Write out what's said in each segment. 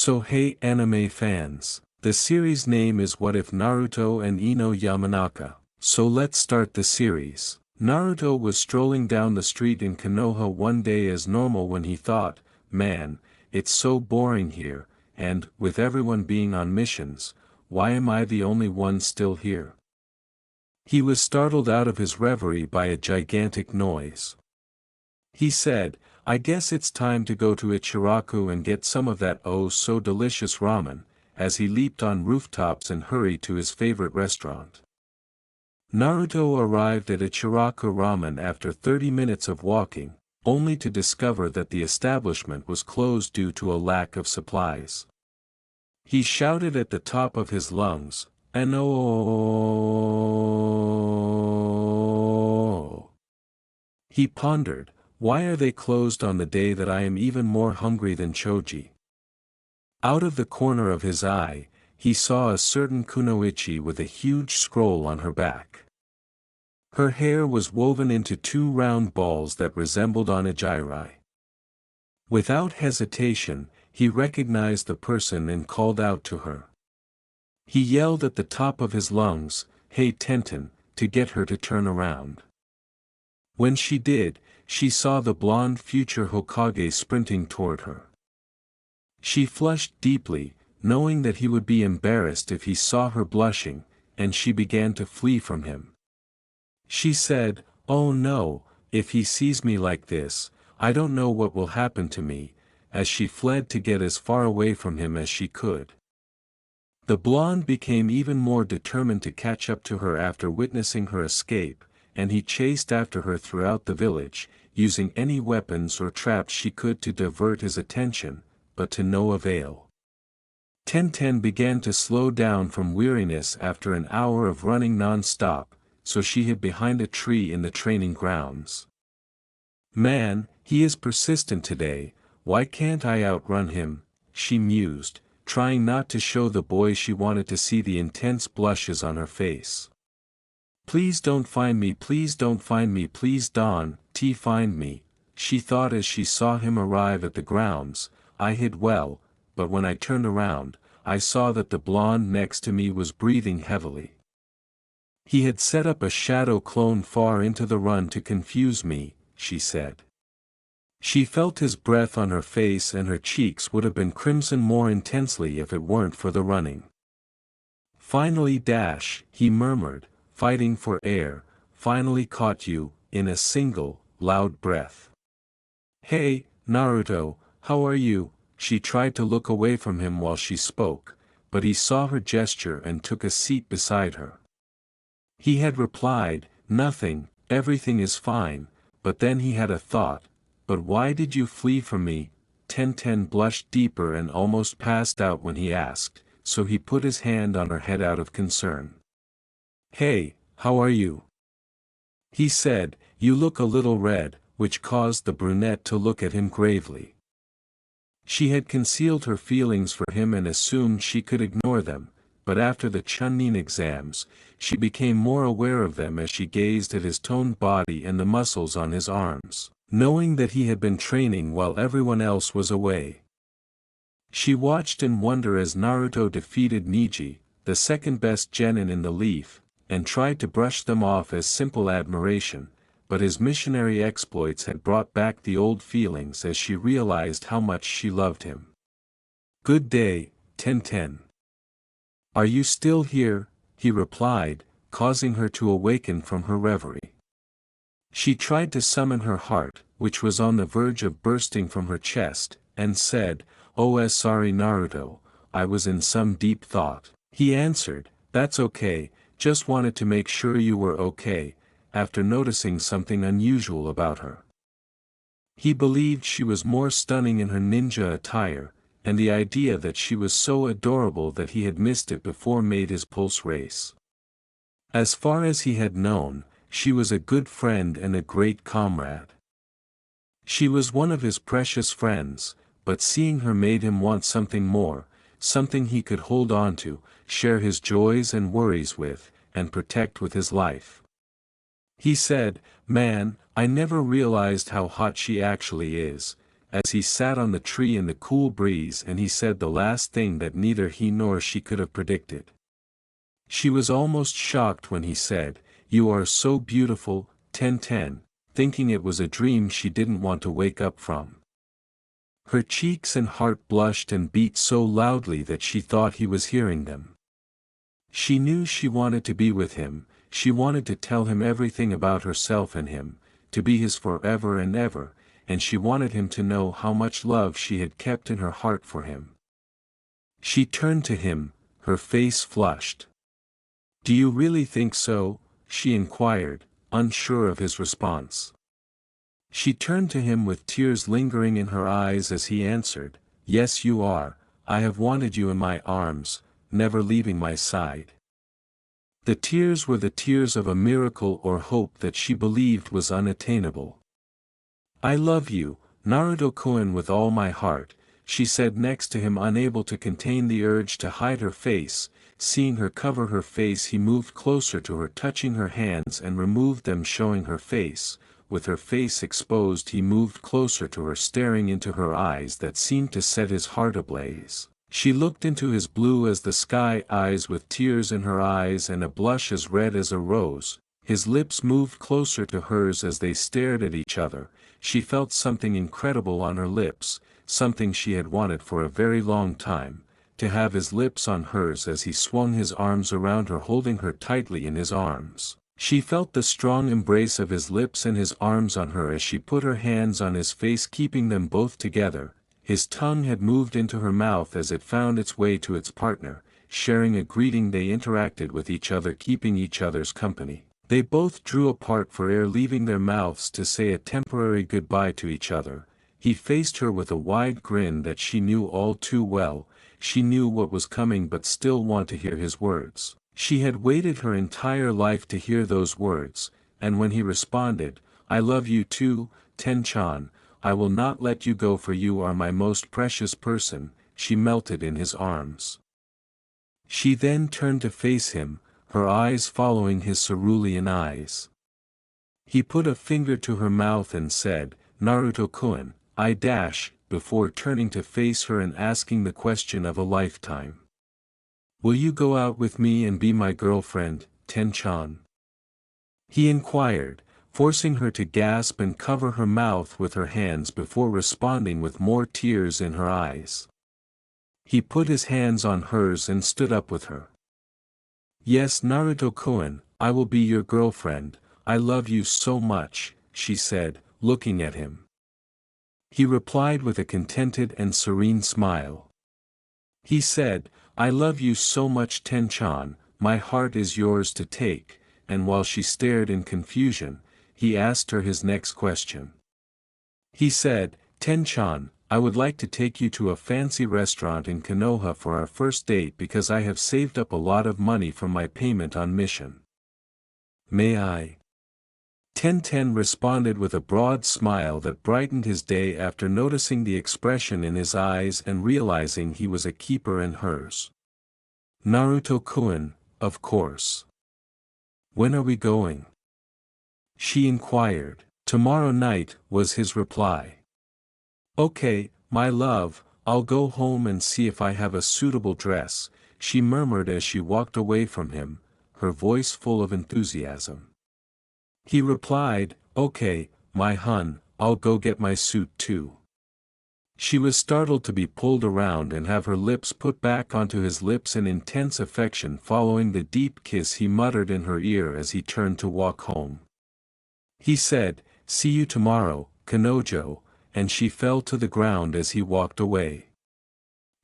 So hey anime fans, the series name is What If Naruto and Ino Yamanaka. So let's start the series. Naruto was strolling down the street in Konoha one day as normal when he thought, man, it's so boring here, and, with everyone being on missions, why am I the only one still here? He was startled out of his reverie by a gigantic noise. He said, I guess it's time to go to Ichiraku and get some of that oh-so-delicious ramen, as he leaped on rooftops and hurried to his favorite restaurant. Naruto arrived at Ichiraku Ramen after 30 minutes of walking, only to discover that the establishment was closed due to a lack of supplies. He shouted at the top of his lungs, "No!" He pondered, why are they closed on the day that I am even more hungry than Choji? Out of the corner of his eye, he saw a certain kunoichi with a huge scroll on her back. Her hair was woven into two round balls that resembled onigiri. Without hesitation, he recognized the person and called out to her. He yelled at the top of his lungs, "Hey Tenten," to get her to turn around. When she did, she saw the blonde future Hokage sprinting toward her. She flushed deeply, knowing that he would be embarrassed if he saw her blushing, and she began to flee from him. She said, "Oh no, if he sees me like this, I don't know what will happen to me," as she fled to get as far away from him as she could. The blonde became even more determined to catch up to her after witnessing her escape, and he chased after her throughout the village, using any weapons or traps she could to divert his attention, but to no avail. Tenten began to slow down from weariness after an hour of running non-stop, so she hid behind a tree in the training grounds. Man, he is persistent today, why can't I outrun him, she mused, trying not to show the boy she wanted to see the intense blushes on her face. Please don't find me, please don't find me, please don't find me, she thought as she saw him arrive at the grounds. I hid well, but when I turned around, I saw that the blonde next to me was breathing heavily. He had set up a shadow clone far into the run to confuse me, she said. She felt his breath on her face and her cheeks would have been crimson more intensely if it weren't for the running. Finally he murmured, fighting for air, finally caught you, in a single, loud breath. Hey, Naruto, how are you? She tried to look away from him while she spoke, but he saw her gesture and took a seat beside her. He had replied, nothing, everything is fine, but then he had a thought, but why did you flee from me? Tenten blushed deeper and almost passed out when he asked, so he put his hand on her head out of concern. Hey, how are you? He said, you look a little red, which caused the brunette to look at him gravely. She had concealed her feelings for him and assumed she could ignore them, but after the Chunin exams, she became more aware of them as she gazed at his toned body and the muscles on his arms, knowing that he had been training while everyone else was away. She watched in wonder as Naruto defeated Neji, the second best genin in the leaf, and tried to brush them off as simple admiration, but his missionary exploits had brought back the old feelings as she realized how much she loved him. Good day, Tenten. Are you still here? He replied, causing her to awaken from her reverie. She tried to summon her heart, which was on the verge of bursting from her chest, and said, "Oh, sorry Naruto, I was in some deep thought." He answered, "That's okay, just wanted to make sure you were okay," after noticing something unusual about her. He believed she was more stunning in her ninja attire, and the idea that she was so adorable that he had missed it before made his pulse race. As far as he had known, she was a good friend and a great comrade. She was one of his precious friends, but seeing her made him want something more, something he could hold on to, share his joys and worries with, and protect with his life. He said, "Man, I never realized how hot she actually is," as he sat on the tree in the cool breeze, and he said the last thing that neither he nor she could have predicted. She was almost shocked when he said, "You are so beautiful, Ten," thinking it was a dream she didn't want to wake up from. Her cheeks and heart blushed and beat so loudly that she thought he was hearing them. She knew she wanted to be with him, she wanted to tell him everything about herself and him, to be his forever and ever, and she wanted him to know how much love she had kept in her heart for him. She turned to him, her face flushed. "Do you really think so?" she inquired, unsure of his response. She turned to him with tears lingering in her eyes as he answered, "Yes, you are. I have wanted you in my arms, never leaving my side." The tears were the tears of a miracle or hope that she believed was unattainable. "I love you, Naruto-kun, with all my heart," she said next to him, unable to contain the urge to hide her face. Seeing her cover her face, he moved closer to her, touching her hands, and removed them, showing her face. With her face exposed, he moved closer to her, staring into her eyes that seemed to set his heart ablaze. She looked into his blue as the sky eyes with tears in her eyes and a blush as red as a rose. His lips moved closer to hers as they stared at each other. She felt something incredible on her lips, something she had wanted for a very long time, to have his lips on hers as he swung his arms around her, holding her tightly in his arms. She felt the strong embrace of his lips and his arms on her as she put her hands on his face, keeping them both together. His tongue had moved into her mouth as it found its way to its partner, sharing a greeting. They interacted with each other, keeping each other's company. They both drew apart for air, leaving their mouths to say a temporary goodbye to each other. He faced her with a wide grin that she knew all too well. She knew what was coming but still wanted to hear his words. She had waited her entire life to hear those words, and when he responded, "I love you too, Ten-chan, I will not let you go, for you are my most precious person," she melted in his arms. She then turned to face him, her eyes following his cerulean eyes. He put a finger to her mouth and said, "Naruto-kun, before turning to face her and asking the question of a lifetime. "Will you go out with me and be my girlfriend, Ten-chan?" he inquired, forcing her to gasp and cover her mouth with her hands before responding with more tears in her eyes. He put his hands on hers and stood up with her. "Yes, Naruto-kun, I will be your girlfriend. I love you so much," she said, looking at him. He replied with a contented and serene smile. He said, "I love you so much, Ten-chan, my heart is yours to take," and while she stared in confusion, he asked her his next question. He said, "Ten-chan, I would like to take you to a fancy restaurant in Konoha for our first date because I have saved up a lot of money from my payment on mission. May I?" Ten responded with a broad smile that brightened his day after noticing the expression in his eyes and realizing he was a keeper in hers. "Naruto-kun, of course. When are we going?" she inquired. "Tomorrow night," was his reply. "Okay, my love, I'll go home and see if I have a suitable dress," she murmured as she walked away from him, her voice full of enthusiasm. He replied, "Okay, my hun, I'll go get my suit too." She was startled to be pulled around and have her lips put back onto his lips in intense affection following the deep kiss he muttered in her ear as he turned to walk home. He said, "See you tomorrow, Kanojo," and she fell to the ground as he walked away.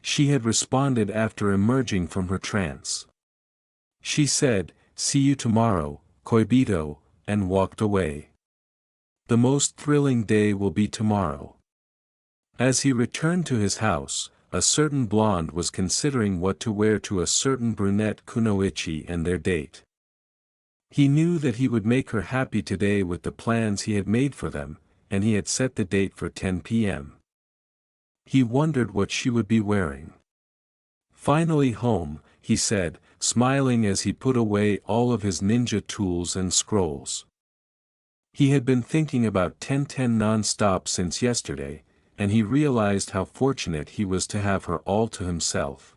She had responded after emerging from her trance. She said, "See you tomorrow, Koibito," and walked away. The most thrilling day will be tomorrow. As he returned to his house, a certain blonde was considering what to wear to a certain brunette kunoichi and their date. He knew that he would make her happy today with the plans he had made for them, and he had set the date for 10 p.m. He wondered what she would be wearing. "Finally home," he said, smiling as he put away all of his ninja tools and scrolls. He had been thinking about Ten non-stop since yesterday, and he realized how fortunate he was to have her all to himself.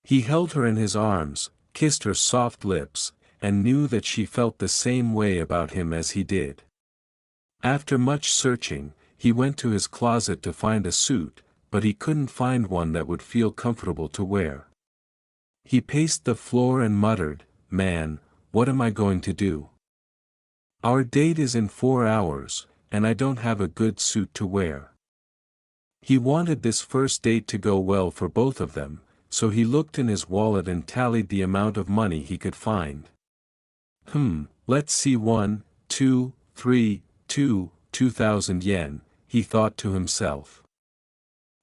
He held her in his arms, kissed her soft lips, and knew that she felt the same way about him as he did. After much searching, he went to his closet to find a suit, but he couldn't find one that would feel comfortable to wear. He paced the floor and muttered, "Man, what am I going to do? Our date is in 4 hours, and I don't have a good suit to wear." He wanted this first date to go well for both of them, so he looked in his wallet and tallied the amount of money he could find. Let's see, 1, 2, 3, 2,000 yen, he thought to himself.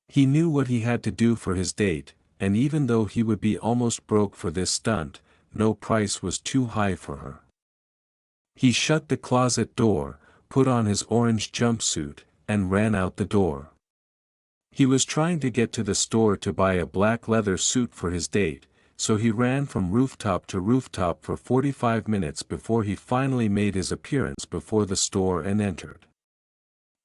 He knew what he had to do for his date, and even though he would be almost broke for this stunt, no price was too high for her. He shut the closet door, put on his orange jumpsuit, and ran out the door. He was trying to get to the store to buy a black leather suit for his date, so he ran from rooftop to rooftop for 45 minutes before he finally made his appearance before the store and entered.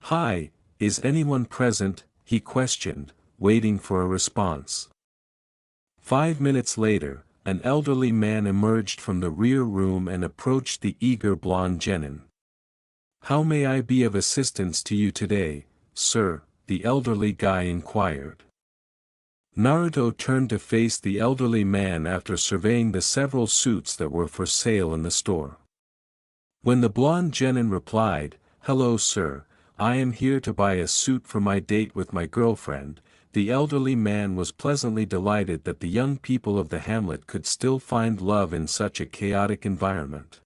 "Hi, is anyone present?" he questioned, waiting for a response. 5 minutes later, an elderly man emerged from the rear room and approached the eager blonde genin. "How may I be of assistance to you today, sir?" the elderly guy inquired. Naruto turned to face the elderly man after surveying the several suits that were for sale in the store. When the blonde genin replied, "Hello sir, I am here to buy a suit for my date with my girlfriend," the elderly man was pleasantly delighted that the young people of the hamlet could still find love in such a chaotic environment.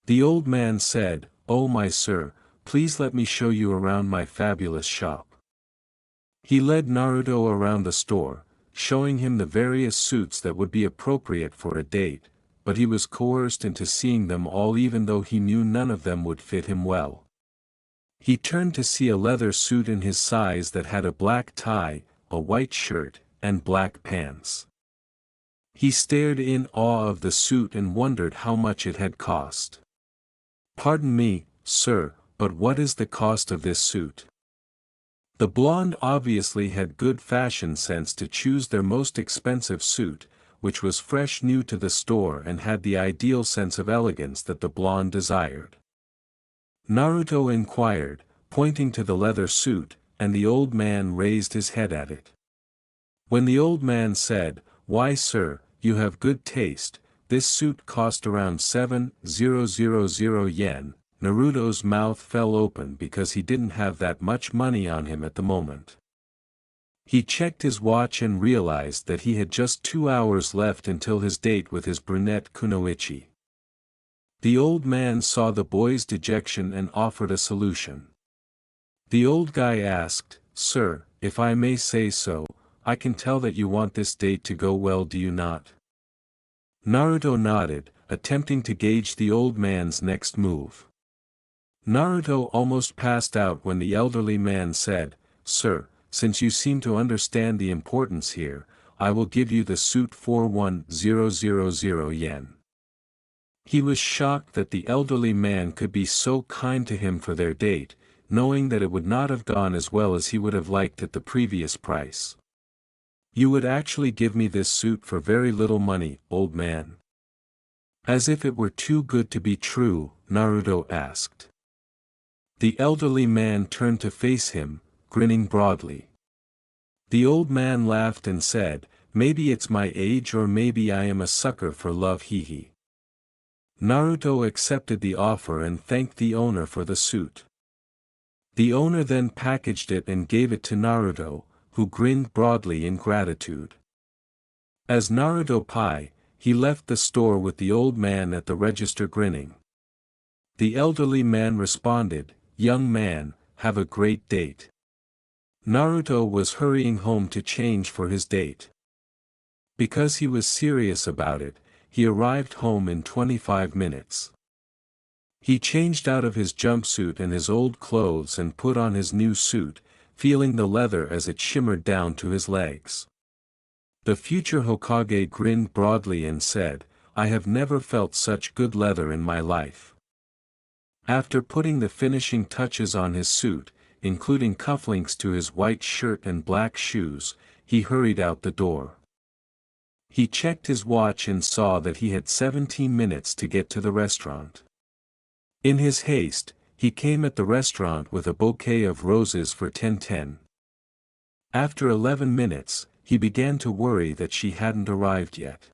The old man said, "Oh my sir, please let me show you around my fabulous shop." He led Naruto around the store, showing him the various suits that would be appropriate for a date, but he was coerced into seeing them all even though he knew none of them would fit him well. He turned to see a leather suit in his size that had a black tie, a white shirt, and black pants. He stared in awe of the suit and wondered how much it had cost. "Pardon me, sir, but what is the cost of this suit?" The blonde obviously had good fashion sense to choose their most expensive suit, which was fresh new to the store and had the ideal sense of elegance that the blonde desired. Naruto inquired, pointing to the leather suit, and the old man raised his head at it. When the old man said, "Why sir, you have good taste, this suit cost around 7,000 yen, Naruto's mouth fell open because he didn't have that much money on him at the moment. He checked his watch and realized that he had just 2 hours left until his date with his brunette Kunoichi. The old man saw the boy's dejection and offered a solution. The old guy asked, "Sir, if I may say so, I can tell that you want this date to go well, do you not?" Naruto nodded, attempting to gauge the old man's next move. Naruto almost passed out when the elderly man said, "Sir, since you seem to understand the importance here, I will give you the suit for 1,000 yen. He was shocked that the elderly man could be so kind to him for their date, knowing that it would not have gone as well as he would have liked at the previous price. "You would actually give me this suit for very little money, old man?" As if it were too good to be true, Naruto asked. The elderly man turned to face him, grinning broadly. The old man laughed and said, "Maybe it's my age or maybe I am a sucker for love, hee." Naruto accepted the offer and thanked the owner for the suit. The owner then packaged it and gave it to Naruto, who grinned broadly in gratitude. As Naruto Pai, he left the store with the old man at the register grinning. The elderly man responded, "Young man, have a great date." Naruto was hurrying home to change for his date. Because he was serious about it, he arrived home in 25 minutes. He changed out of his jumpsuit and his old clothes and put on his new suit, feeling the leather as it shimmered down to his legs. The future Hokage grinned broadly and said, "I have never felt such good leather in my life." After putting the finishing touches on his suit, including cufflinks to his white shirt and black shoes, he hurried out the door. He checked his watch and saw that he had 17 minutes to get to the restaurant. In his haste, he came at the restaurant with a bouquet of roses for 10:10. After 11 minutes, he began to worry that she hadn't arrived yet.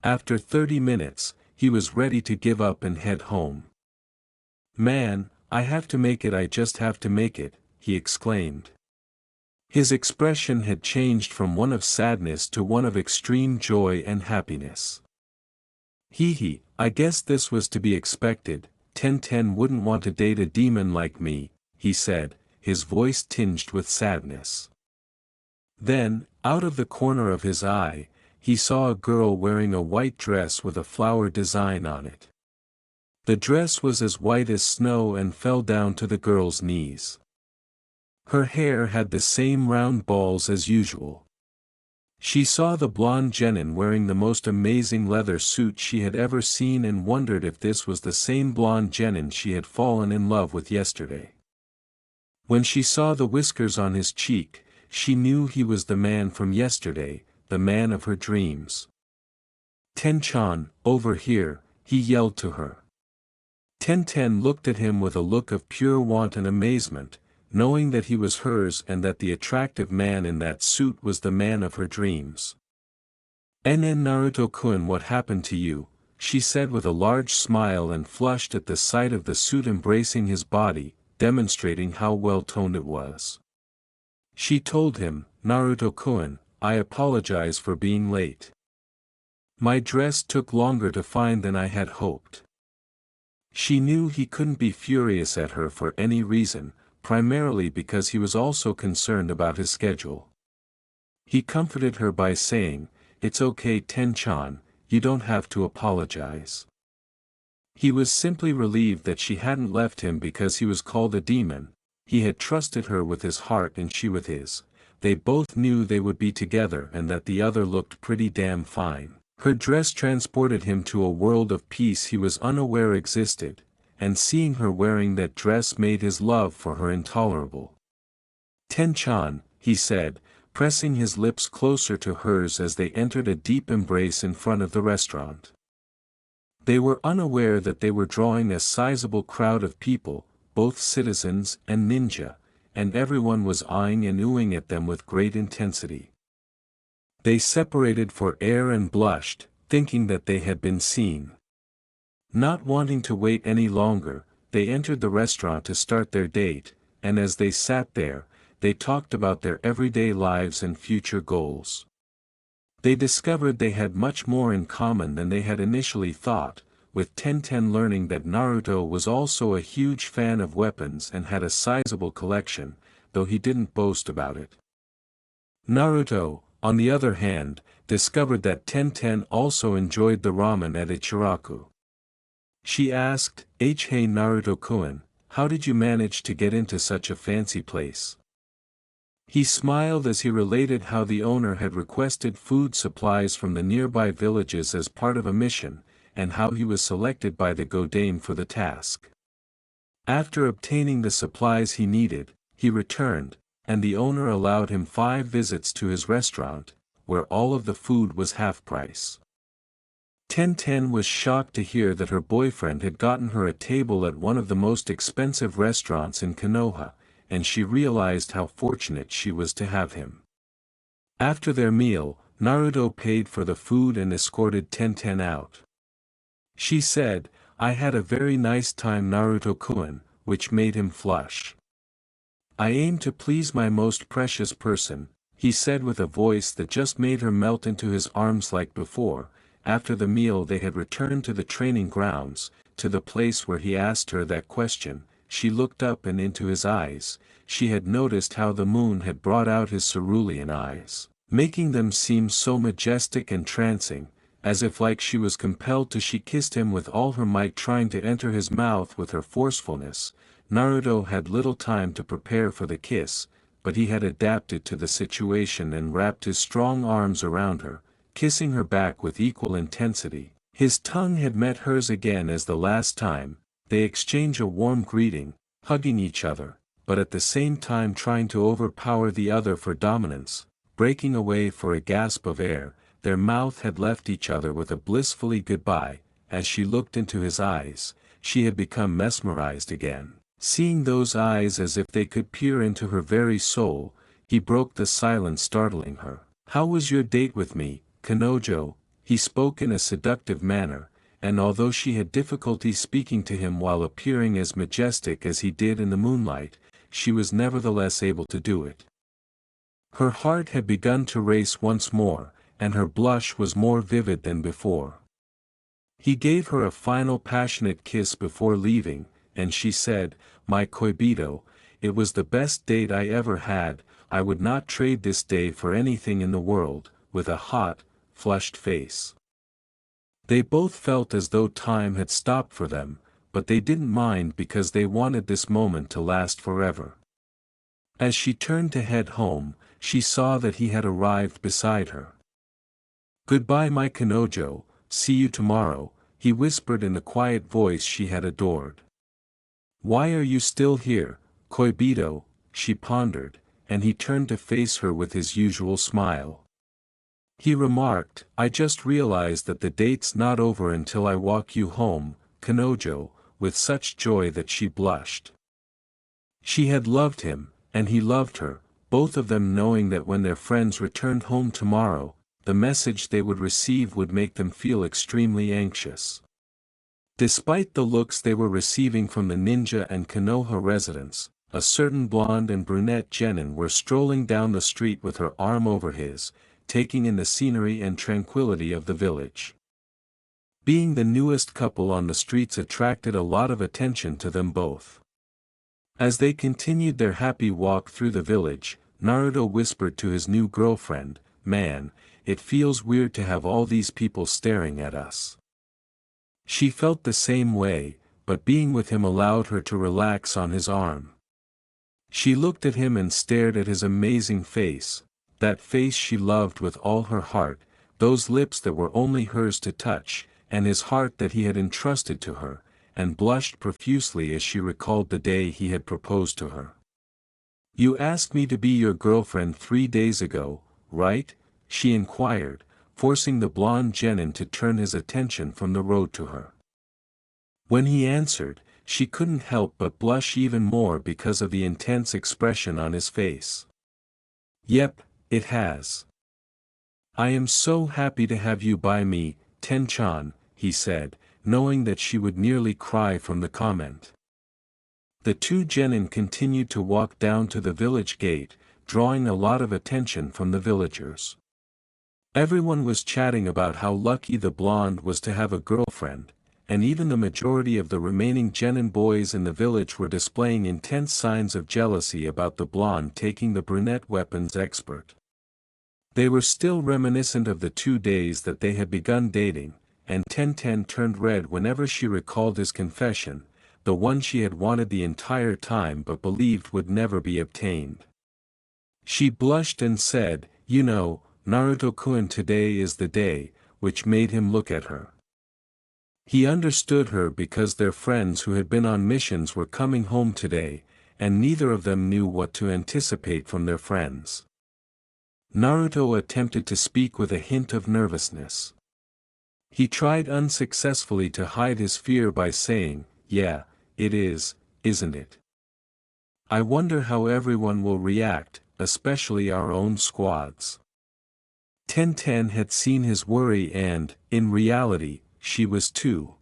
After 30 minutes, he was ready to give up and head home. "Man, I have to make it, I just have to make it," he exclaimed. His expression had changed from one of sadness to one of extreme joy and happiness. Hee, I guess this was to be expected. 10:10 wouldn't want to date a demon like me," he said, his voice tinged with sadness. Then, out of the corner of his eye, he saw a girl wearing a white dress with a flower design on it. The dress was as white as snow and fell down to the girl's knees. Her hair had the same round balls as usual. She saw the blonde genin wearing the most amazing leather suit she had ever seen and wondered if this was the same blonde genin she had fallen in love with yesterday. When she saw the whiskers on his cheek, she knew he was the man from yesterday, the man of her dreams. "Ten-chan, over here," he yelled to her. 10:10 looked at him with a look of pure wanton amazement, knowing that he was hers and that the attractive man in that suit was the man of her dreams. "NN Naruto-kun, what happened to you?" she said with a large smile and flushed at the sight of the suit embracing his body, demonstrating how well-toned it was. She told him, "Naruto-kun, I apologize for being late. My dress took longer to find than I had hoped." She knew he couldn't be furious at her for any reason, primarily because he was also concerned about his schedule. He comforted her by saying, "It's okay, Ten-chan, you don't have to apologize." He was simply relieved that she hadn't left him because he was called a demon. He had trusted her with his heart and she with his. They both knew they would be together and that the other looked pretty damn fine. Her dress transported him to a world of peace he was unaware existed, and seeing her wearing that dress made his love for her intolerable. "Ten-chan," he said, pressing his lips closer to hers as they entered a deep embrace in front of the restaurant. They were unaware that they were drawing a sizable crowd of people, both citizens and ninja, and everyone was eyeing and oohing at them with great intensity. They separated for air and blushed, thinking that they had been seen. Not wanting to wait any longer, they entered the restaurant to start their date, and as they sat there, they talked about their everyday lives and future goals. They discovered they had much more in common than they had initially thought, with Ten-10 learning that Naruto was also a huge fan of weapons and had a sizable collection, though he didn't boast about it. Naruto, on the other hand, discovered that Ten-10 also enjoyed the ramen at Ichiraku. She asked, "Hey Naruto-kun, how did you manage to get into such a fancy place?" He smiled as he related how the owner had requested food supplies from the nearby villages as part of a mission, and how he was selected by the Godame for the task. After obtaining the supplies he needed, he returned, and the owner allowed him 5 visits to his restaurant, where all of the food was half price. Ten-10 was shocked to hear that her boyfriend had gotten her a table at one of the most expensive restaurants in Konoha, and she realized how fortunate she was to have him. After their meal, Naruto paid for the food and escorted Ten-10 out. She said, "I had a very nice time, Naruto-kun," which made him flush. "I aim to please my most precious person," he said with a voice that just made her melt into his arms like before. After the meal they had returned to the training grounds, to the place where he asked her that question. She looked up and into his eyes. She had noticed how the moon had brought out his cerulean eyes, making them seem so majestic and trancing, as if like she was compelled to. She kissed him with all her might, trying to enter his mouth with her forcefulness. Naruto had little time to prepare for the kiss, but he had adapted to the situation and wrapped his strong arms around her, kissing her back with equal intensity. His tongue had met hers again as the last time. They exchange a warm greeting, hugging each other, but at the same time trying to overpower the other for dominance. Breaking away for a gasp of air, their mouth had left each other with a blissfully goodbye. As she looked into his eyes, she had become mesmerized again. Seeing those eyes as if they could peer into her very soul, he broke the silence, startling her. "How was your date with me, Kanojo?" He spoke in a seductive manner, and although she had difficulty speaking to him while appearing as majestic as he did in the moonlight, she was nevertheless able to do it. Her heart had begun to race once more, and her blush was more vivid than before. He gave her a final passionate kiss before leaving, and she said, "My Koibito, it was the best date I ever had. I would not trade this day for anything in the world," with a hot, flushed face. They both felt as though time had stopped for them, but they didn't mind because they wanted this moment to last forever. As she turned to head home, she saw that he had arrived beside her. "Goodbye, my Kanojo, see you tomorrow," he whispered in the quiet voice she had adored. "Why are you still here, Koibito?" she pondered, and he turned to face her with his usual smile. He remarked, "I just realized that the date's not over until I walk you home, Kanojo," with such joy that she blushed. She had loved him, and he loved her, both of them knowing that when their friends returned home tomorrow, the message they would receive would make them feel extremely anxious. Despite the looks they were receiving from the ninja and Konoha residents, a certain blonde and brunette genin were strolling down the street with her arm over his, taking in the scenery and tranquility of the village. Being the newest couple on the streets attracted a lot of attention to them both. As they continued their happy walk through the village, Naruto whispered to his new girlfriend, "Man, it feels weird to have all these people staring at us." She felt the same way, but being with him allowed her to relax on his arm. She looked at him and stared at his amazing face, that face she loved with all her heart, those lips that were only hers to touch, and his heart that he had entrusted to her, and blushed profusely as she recalled the day he had proposed to her. "You asked me to be your girlfriend 3 days ago, right?" she inquired, forcing the blonde genin to turn his attention from the road to her. When he answered, she couldn't help but blush even more because of the intense expression on his face. "Yep, it has. I am so happy to have you by me, Ten-chan," he said, knowing that she would nearly cry from the comment. The two genin continued to walk down to the village gate, drawing a lot of attention from the villagers. Everyone was chatting about how lucky the blonde was to have a girlfriend, and even the majority of the remaining genin boys in the village were displaying intense signs of jealousy about the blonde taking the brunette weapons expert. They were still reminiscent of the 2 days that they had begun dating, and Ten-Ten turned red whenever she recalled his confession, the one she had wanted the entire time but believed would never be obtained. She blushed and said, "You know, Naruto-kun, today is the day," which made him look at her. He understood her because their friends who had been on missions were coming home today, and neither of them knew what to anticipate from their friends. Naruto attempted to speak with a hint of nervousness. He tried unsuccessfully to hide his fear by saying, "Yeah, it is, isn't it? I wonder how everyone will react, especially our own squads." Ten-Ten had seen his worry and, in reality, she was too.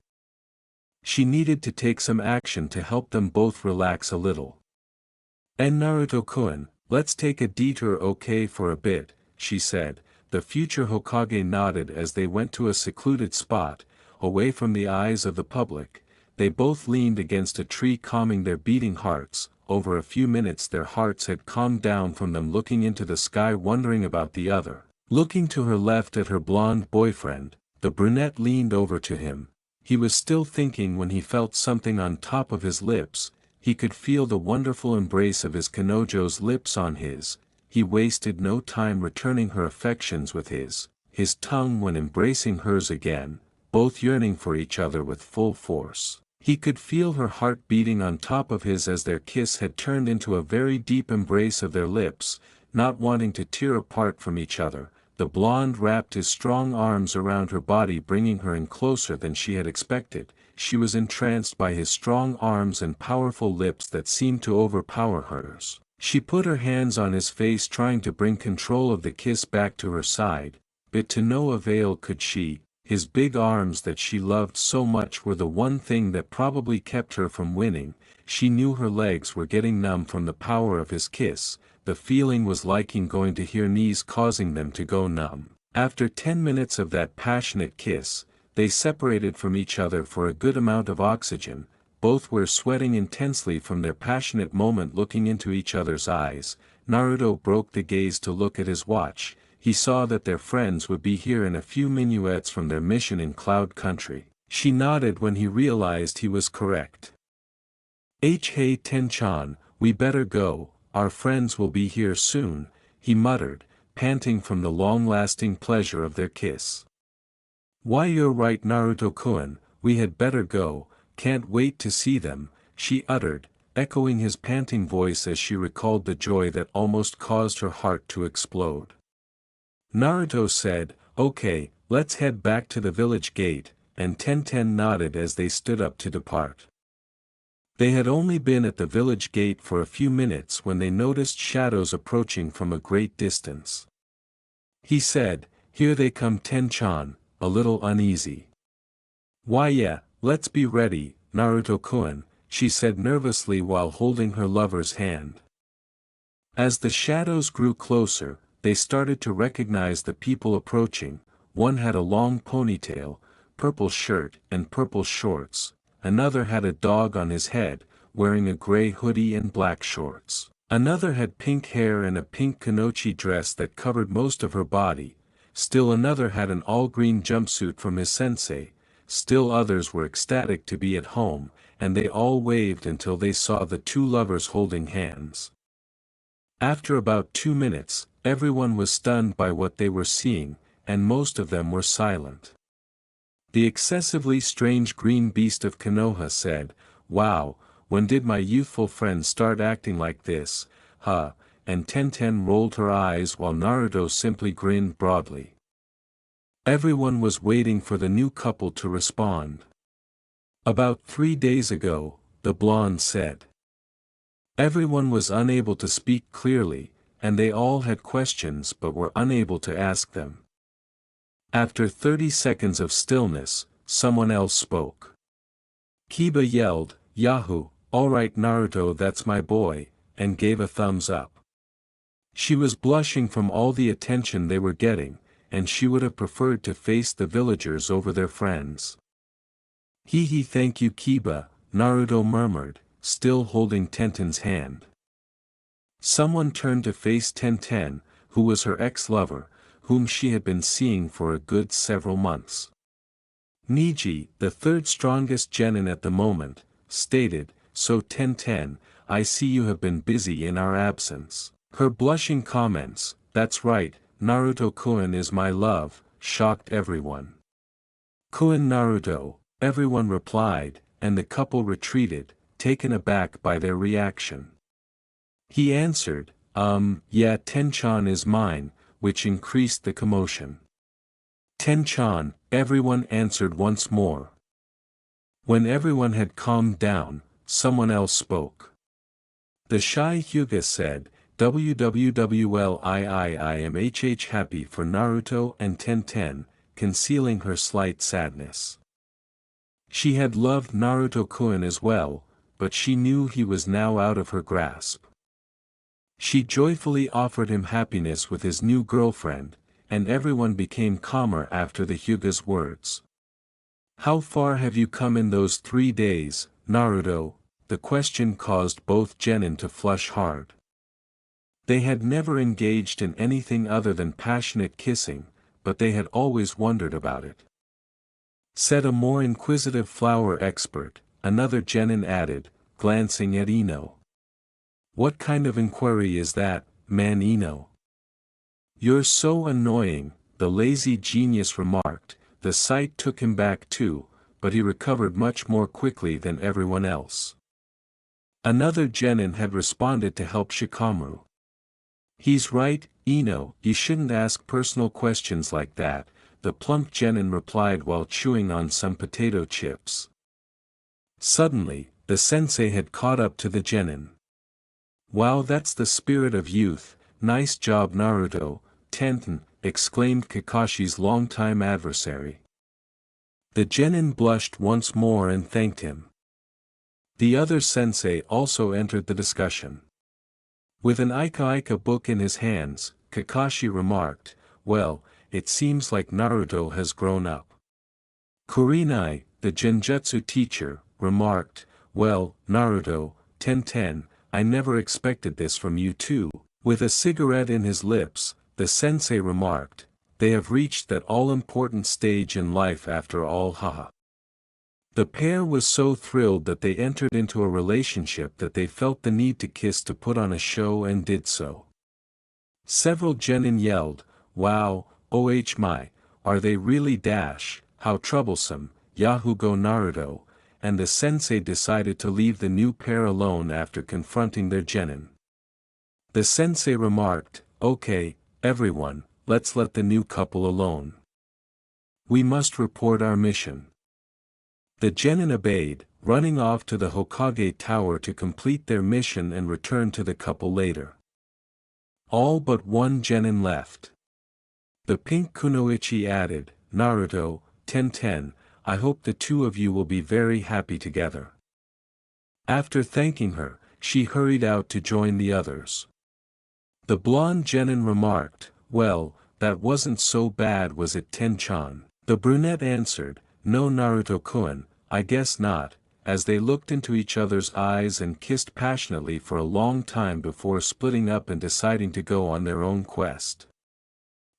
She needed to take some action to help them both relax a little. "And Naruto-kun, let's take a detour, okay, for a bit," she said. The future Hokage nodded as they went to a secluded spot, away from the eyes of the public. They both leaned against a tree, calming their beating hearts. Over a few minutes their hearts had calmed down from them looking into the sky, wondering about the other. Looking to her left at her blonde boyfriend, the brunette leaned over to him. He was still thinking when he felt something on top of his lips. He could feel the wonderful embrace of his Kanojo's lips on his. He wasted no time returning her affections with his tongue when embracing hers again, both yearning for each other with full force. He could feel her heart beating on top of his as their kiss had turned into a very deep embrace of their lips, not wanting to tear apart from each other. The blonde wrapped his strong arms around her body, bringing her in closer than she had expected. She was entranced by his strong arms and powerful lips that seemed to overpower hers. She put her hands on his face, trying to bring control of the kiss back to her side, but to no avail could she. His big arms that she loved so much were the one thing that probably kept her from winning. She knew her legs were getting numb from the power of his kiss. The feeling was like going to her knees, causing them to go numb. After 10 minutes of that passionate kiss, they separated from each other for a good amount of oxygen. Both were sweating intensely from their passionate moment, looking into each other's eyes. Naruto broke the gaze to look at his watch. He saw that their friends would be here in a few minuets from their mission in Cloud Country. She nodded when he realized he was correct. Hey Ten-chan, we better go, our friends will be here soon, he muttered, panting from the long-lasting pleasure of their kiss. Why, you're right Naruto-kun, we had better go, can't wait to see them, she uttered, echoing his panting voice as she recalled the joy that almost caused her heart to explode. Naruto said, "Okay, let's head back to the village gate," and Tenten nodded as they stood up to depart. They had only been at the village gate for a few minutes when they noticed shadows approaching from a great distance. He said, "Here they come Ten-chan," a little uneasy. "Why yeah, let's be ready, Naruto-kun," she said nervously while holding her lover's hand. As the shadows grew closer, they started to recognize the people approaching. One had a long ponytail, purple shirt and purple shorts. Another had a dog on his head, wearing a gray hoodie and black shorts. Another had pink hair and a pink kimochi dress that covered most of her body. Still another had an all-green jumpsuit from his sensei. Still others were ecstatic to be at home, and they all waved until they saw the two lovers holding hands. After about 2 minutes, everyone was stunned by what they were seeing, and most of them were silent. The excessively strange green beast of Konoha said, "Wow, when did my youthful friend start acting like this, huh?" And Tenten rolled her eyes while Naruto simply grinned broadly. Everyone was waiting for the new couple to respond. "About 3 days ago," the blonde said. Everyone was unable to speak clearly, and they all had questions but were unable to ask them. After 30 seconds of stillness, someone else spoke. Kiba yelled, "Yahoo, alright Naruto, that's my boy," and gave a thumbs up. She was blushing from all the attention they were getting, and she would have preferred to face the villagers over their friends. "Hee thank you Kiba," Naruto murmured, still holding Tenten's hand. Someone turned to face Tenten, who was her ex-lover, whom she had been seeing for a good several months. Niji, the third strongest genin at the moment, stated, "So Tenten, I see you have been busy in our absence." Her blushing comments, "That's right, Naruto-kun is my love," shocked everyone. "Kun Naruto," everyone replied, and the couple retreated, taken aback by their reaction. He answered, Yeah Ten-chan is mine," which increased the commotion. "Ten-chan," everyone answered once more. When everyone had calmed down, someone else spoke. The shy Hyuga said, "WWWLIIIMHH happy for Naruto and Tenten," concealing her slight sadness. She had loved Naruto-kun as well, but she knew he was now out of her grasp. She joyfully offered him happiness with his new girlfriend, and everyone became calmer after the Hyuga's words. "How far have you come in those 3 days, Naruto?" The question caused both genin to flush hard. They had never engaged in anything other than passionate kissing, but they had always wondered about it. Said a more inquisitive flower expert, another genin added, glancing at Ino. "What kind of inquiry is that, man Ino?" "You're so annoying," the lazy genius remarked. The sight took him back too, but he recovered much more quickly than everyone else. Another genin had responded to help Shikamaru. "He's right, Ino, you shouldn't ask personal questions like that," the plump genin replied while chewing on some potato chips. Suddenly, the sensei had caught up to the genin. "Wow, that's the spirit of youth, nice job Naruto, Tenten," exclaimed Kakashi's longtime adversary. The genin blushed once more and thanked him. The other sensei also entered the discussion. With an Ika book in his hands, Kakashi remarked, "Well, it seems like Naruto has grown up." Kurinai, the genjutsu teacher, remarked, "Well, Naruto, Tenten, I never expected this from you too." With a cigarette in his lips, the sensei remarked, "They have reached that all-important stage in life after all, haha." The pair was so thrilled that they entered into a relationship that they felt the need to kiss to put on a show and did so. Several genin yelled, "Wow, oh my, are they really dash, how troublesome, Yahoo go Naruto," and the sensei decided to leave the new pair alone after confronting their genin. The sensei remarked, "Okay, everyone, let's let the new couple alone. We must report our mission." The genin obeyed, running off to the Hokage Tower to complete their mission and return to the couple later. All but one genin left. The pink kunoichi added, "Naruto, Tenten, I hope the two of you will be very happy together." After thanking her, she hurried out to join the others. The blonde genin remarked, "Well, that wasn't so bad, was it, Ten-chan?" The brunette answered, "No Naruto-kun, I guess not," as they looked into each other's eyes and kissed passionately for a long time before splitting up and deciding to go on their own quest.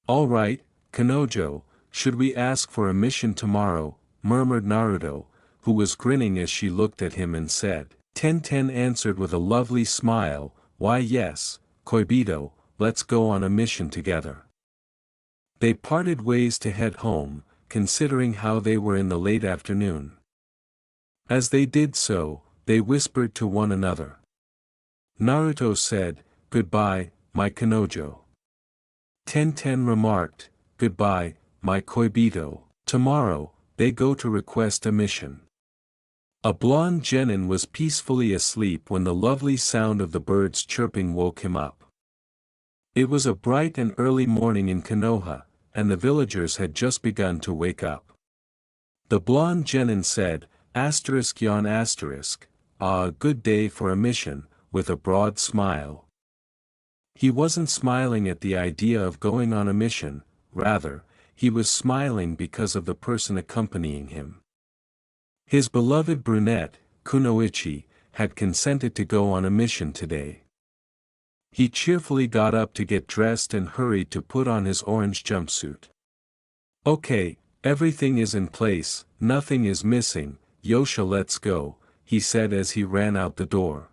"All right, Kanojo, should we ask for a mission tomorrow?" murmured Naruto, who was grinning as she looked at him and said. Tenten answered with a lovely smile, "Why yes, Koibito, let's go on a mission together." They parted ways to head home, considering how they were in the late afternoon. As they did so, they whispered to one another. Naruto said, "Goodbye, my Kanojo." Tenten remarked, "Goodbye, my Koibito." Tomorrow, they go to request a mission. A blonde genin was peacefully asleep when the lovely sound of the birds chirping woke him up. It was a bright and early morning in Konoha, and the villagers had just begun to wake up. The blonde genin said, *yon*, "Ah, a good day for a mission," with a broad smile. He wasn't smiling at the idea of going on a mission, rather, he was smiling because of the person accompanying him. His beloved brunette, Kunoichi, had consented to go on a mission today. He cheerfully got up to get dressed and hurried to put on his orange jumpsuit. "Okay, everything is in place, nothing is missing, Yosha, let's go," he said as he ran out the door.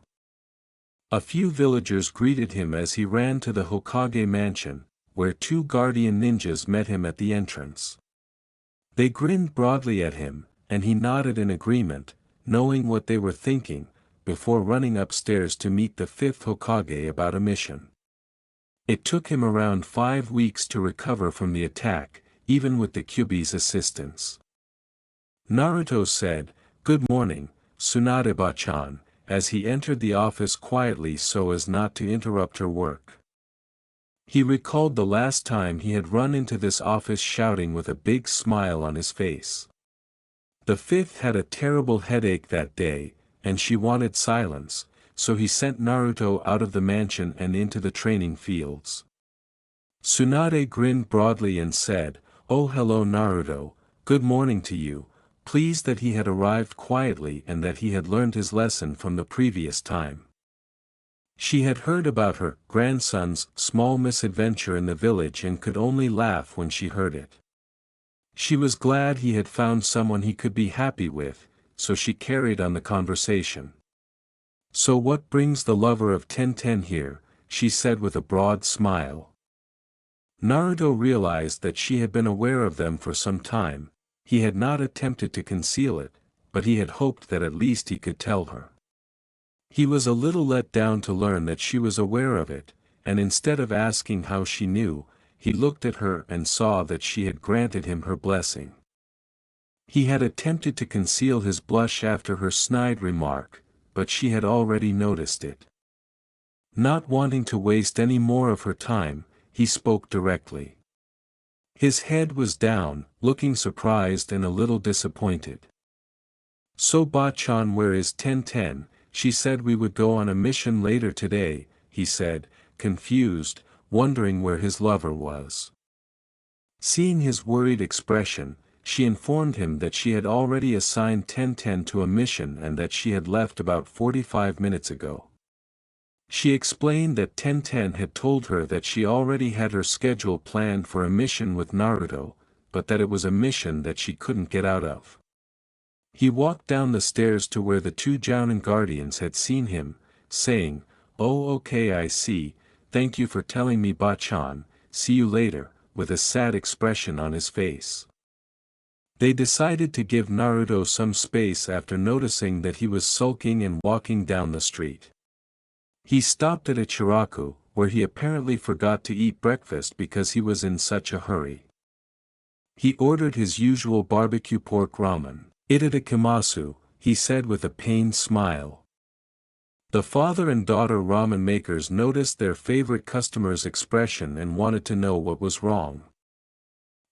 A few villagers greeted him as he ran to the Hokage mansion, where two guardian ninjas met him at the entrance. They grinned broadly at him, and he nodded in agreement, knowing what they were thinking, before running upstairs to meet the fifth Hokage about a mission. It took him around 5 weeks to recover from the attack, even with the Kyuubi's assistance. Naruto said, "Good morning, Tsunade-bachan," as he entered the office quietly so as not to interrupt her work. He recalled the last time he had run into this office shouting with a big smile on his face. The fifth had a terrible headache that day, and she wanted silence, so he sent Naruto out of the mansion and into the training fields. Tsunade grinned broadly and said, "Oh hello Naruto, good morning to you," pleased that he had arrived quietly and that he had learned his lesson from the previous time. She had heard about her grandson's small misadventure in the village and could only laugh when she heard it. She was glad he had found someone he could be happy with, so she carried on the conversation. "So what brings the lover of Tenten here?" she said with a broad smile. Naruto realized that she had been aware of them for some time. he had not attempted to conceal it, but he had hoped that at least he could tell her. He was a little let down to learn that she was aware of it, and instead of asking how she knew, he looked at her and saw that she had granted him her blessing. He had attempted to conceal his blush after her snide remark, but she had already noticed it. Not wanting to waste any more of her time, he spoke directly. His head was down, looking surprised and a little disappointed. "So Ba-chan, where is Ten-Ten? She said we would go on a mission later today," he said, confused, wondering where his lover was. Seeing his worried expression, she informed him that she had already assigned Ten-Ten to a mission and that she had left about 45 minutes ago. She explained that Ten-Ten had told her that she already had her schedule planned for a mission with Naruto, but that it was a mission that she couldn't get out of. He walked down the stairs to where the two Jounin guardians had seen him, saying, "Oh, okay, I see, thank you for telling me, Ba-chan, see you later," with a sad expression on his face. They decided to give Naruto some space after noticing that he was sulking and walking down the street. He stopped at a chiraku, where he apparently forgot to eat breakfast because he was in such a hurry. He ordered his usual barbecue pork ramen. "Itadakimasu," he said with a pained smile. The father and daughter ramen makers noticed their favorite customer's expression and wanted to know what was wrong.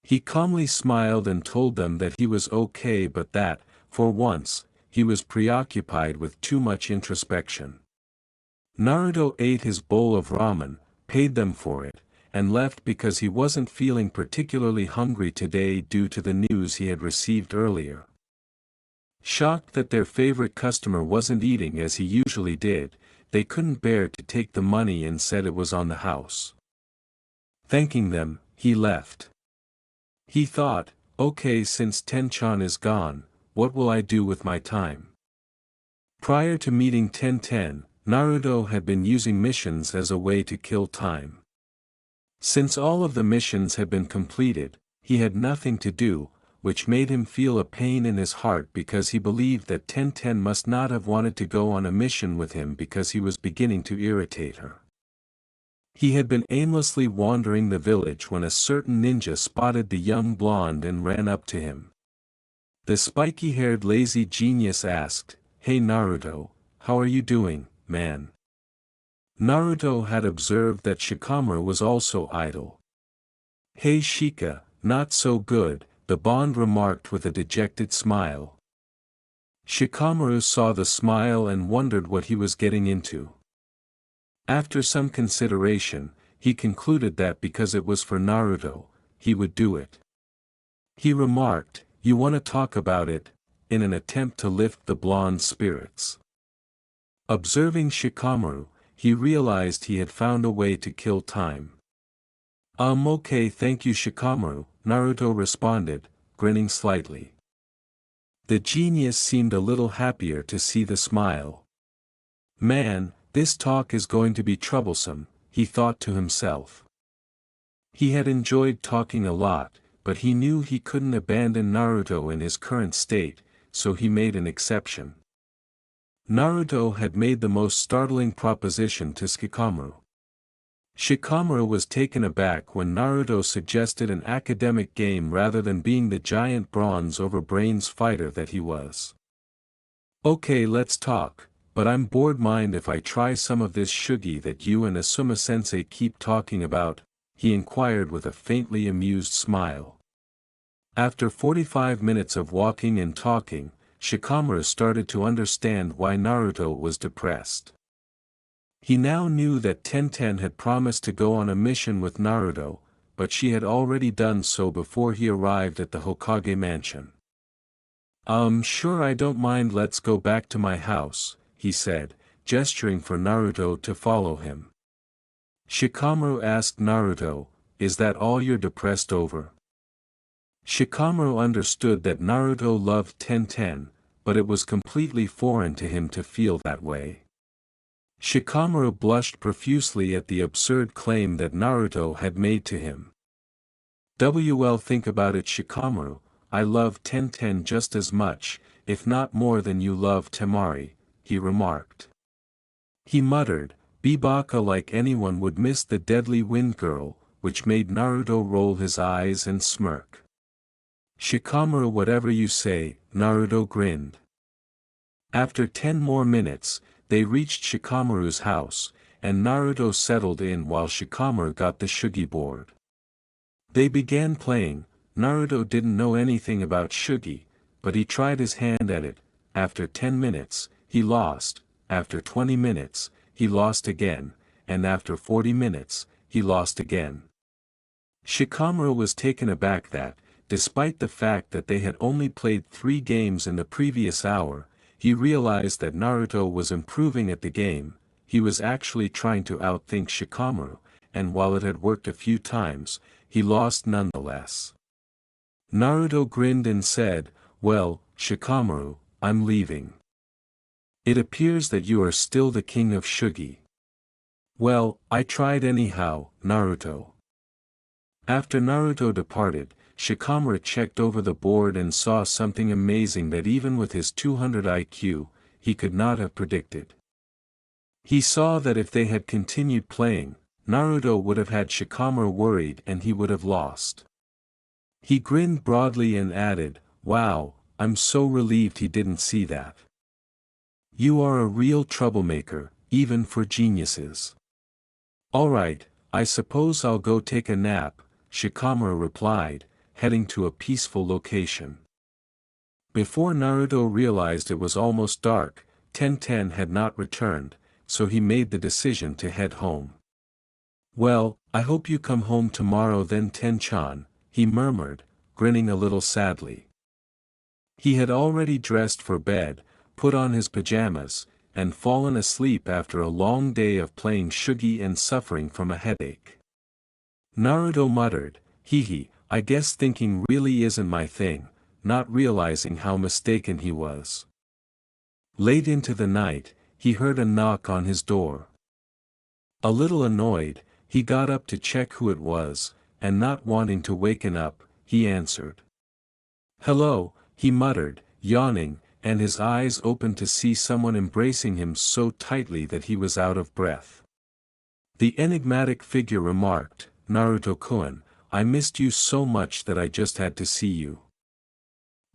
He calmly smiled and told them that he was okay, but that, for once, he was preoccupied with too much introspection. Naruto ate his bowl of ramen, paid them for it, and left because he wasn't feeling particularly hungry today due to the news he had received earlier. Shocked that their favorite customer wasn't eating as he usually did, they couldn't bear to take the money and said it was on the house. Thanking them, he left. He thought, okay, since Ten-chan is gone, what will I do with my time? Prior to meeting Ten-Ten, Naruto had been using missions as a way to kill time. Since all of the missions had been completed, he had nothing to do, which made him feel a pain in his heart because he believed that Ten-Ten must not have wanted to go on a mission with him because he was beginning to irritate her. He had been aimlessly wandering the village when a certain ninja spotted the young blonde and ran up to him. The spiky-haired lazy genius asked, "Hey Naruto, how are you doing, man?" Naruto had observed that Shikamaru was also idle. "Hey Shika, not so good," the Bond remarked with a dejected smile. Shikamaru saw the smile and wondered what he was getting into. After some consideration, he concluded that because it was for Naruto, he would do it. He remarked, "You want to talk about it?" in an attempt to lift the blonde's spirits. Observing Shikamaru, he realized he had found a way to kill time. Okay, thank you Shikamaru," Naruto responded, grinning slightly. The genius seemed a little happier to see the smile. "Man, this talk is going to be troublesome," he thought to himself. He had enjoyed talking a lot, but he knew he couldn't abandon Naruto in his current state, so he made an exception. Naruto had made the most startling proposition to Shikamaru. Shikamaru was taken aback when Naruto suggested an academic game rather than being the giant bronze over brains fighter that he was. "Okay, let's talk, but I'm bored. Mind if I try some of this shugi that you and Asuma-sensei keep talking about?" he inquired with a faintly amused smile. After 45 minutes of walking and talking, Shikamaru started to understand why Naruto was depressed. He now knew that Ten-Ten had promised to go on a mission with Naruto, but she had already done so before he arrived at the Hokage mansion. Sure, I don't mind, let's go back to my house," he said, gesturing for Naruto to follow him. Shikamaru asked Naruto, "Is that all you're depressed over?" Shikamaru understood that Naruto loved Ten-Ten, but it was completely foreign to him to feel that way. Shikamaru blushed profusely at the absurd claim that Naruto had made to him. "Well, think about it Shikamaru, I love Tenten just as much, if not more than you love Temari," he remarked. He muttered, "Bibaka like anyone would miss the deadly wind girl," which made Naruto roll his eyes and smirk. "Shikamaru, whatever you say," Naruto grinned. After 10 more minutes, they reached Shikamaru's house, and Naruto settled in while Shikamaru got the Shugi board. They began playing. Naruto didn't know anything about Shugi, but he tried his hand at it. After 10 minutes, he lost. After 20 minutes, he lost again, and after 40 minutes, he lost again. Shikamaru was taken aback that, despite the fact that they had only played 3 games in the previous hour, he realized that Naruto was improving at the game. He was actually trying to outthink Shikamaru, and while it had worked a few times, he lost nonetheless. Naruto grinned and said, "Well, Shikamaru, I'm leaving. It appears that you are still the king of Shugi." "Well, I tried anyhow, Naruto." After Naruto departed, Shikamaru checked over the board and saw something amazing that even with his 200 IQ, he could not have predicted. He saw that if they had continued playing, Naruto would have had Shikamaru worried and he would have lost. He grinned broadly and added, "Wow, I'm so relieved he didn't see that. You are a real troublemaker, even for geniuses." "Alright, I suppose I'll go take a nap," Shikamaru replied, heading to a peaceful location. Before Naruto realized it was almost dark, Tenten had not returned, so he made the decision to head home. "Well, I hope you come home tomorrow then, Ten-chan," he murmured, grinning a little sadly. He had already dressed for bed, put on his pajamas, and fallen asleep after a long day of playing Shugi and suffering from a headache. Naruto muttered, "Hee, I guess thinking really isn't my thing," not realizing how mistaken he was. Late into the night, he heard a knock on his door. A little annoyed, he got up to check who it was, and not wanting to waken up, he answered. "Hello," he muttered, yawning, and his eyes opened to see someone embracing him so tightly that he was out of breath. The enigmatic figure remarked, "Naruto-kun, I missed you so much that I just had to see you."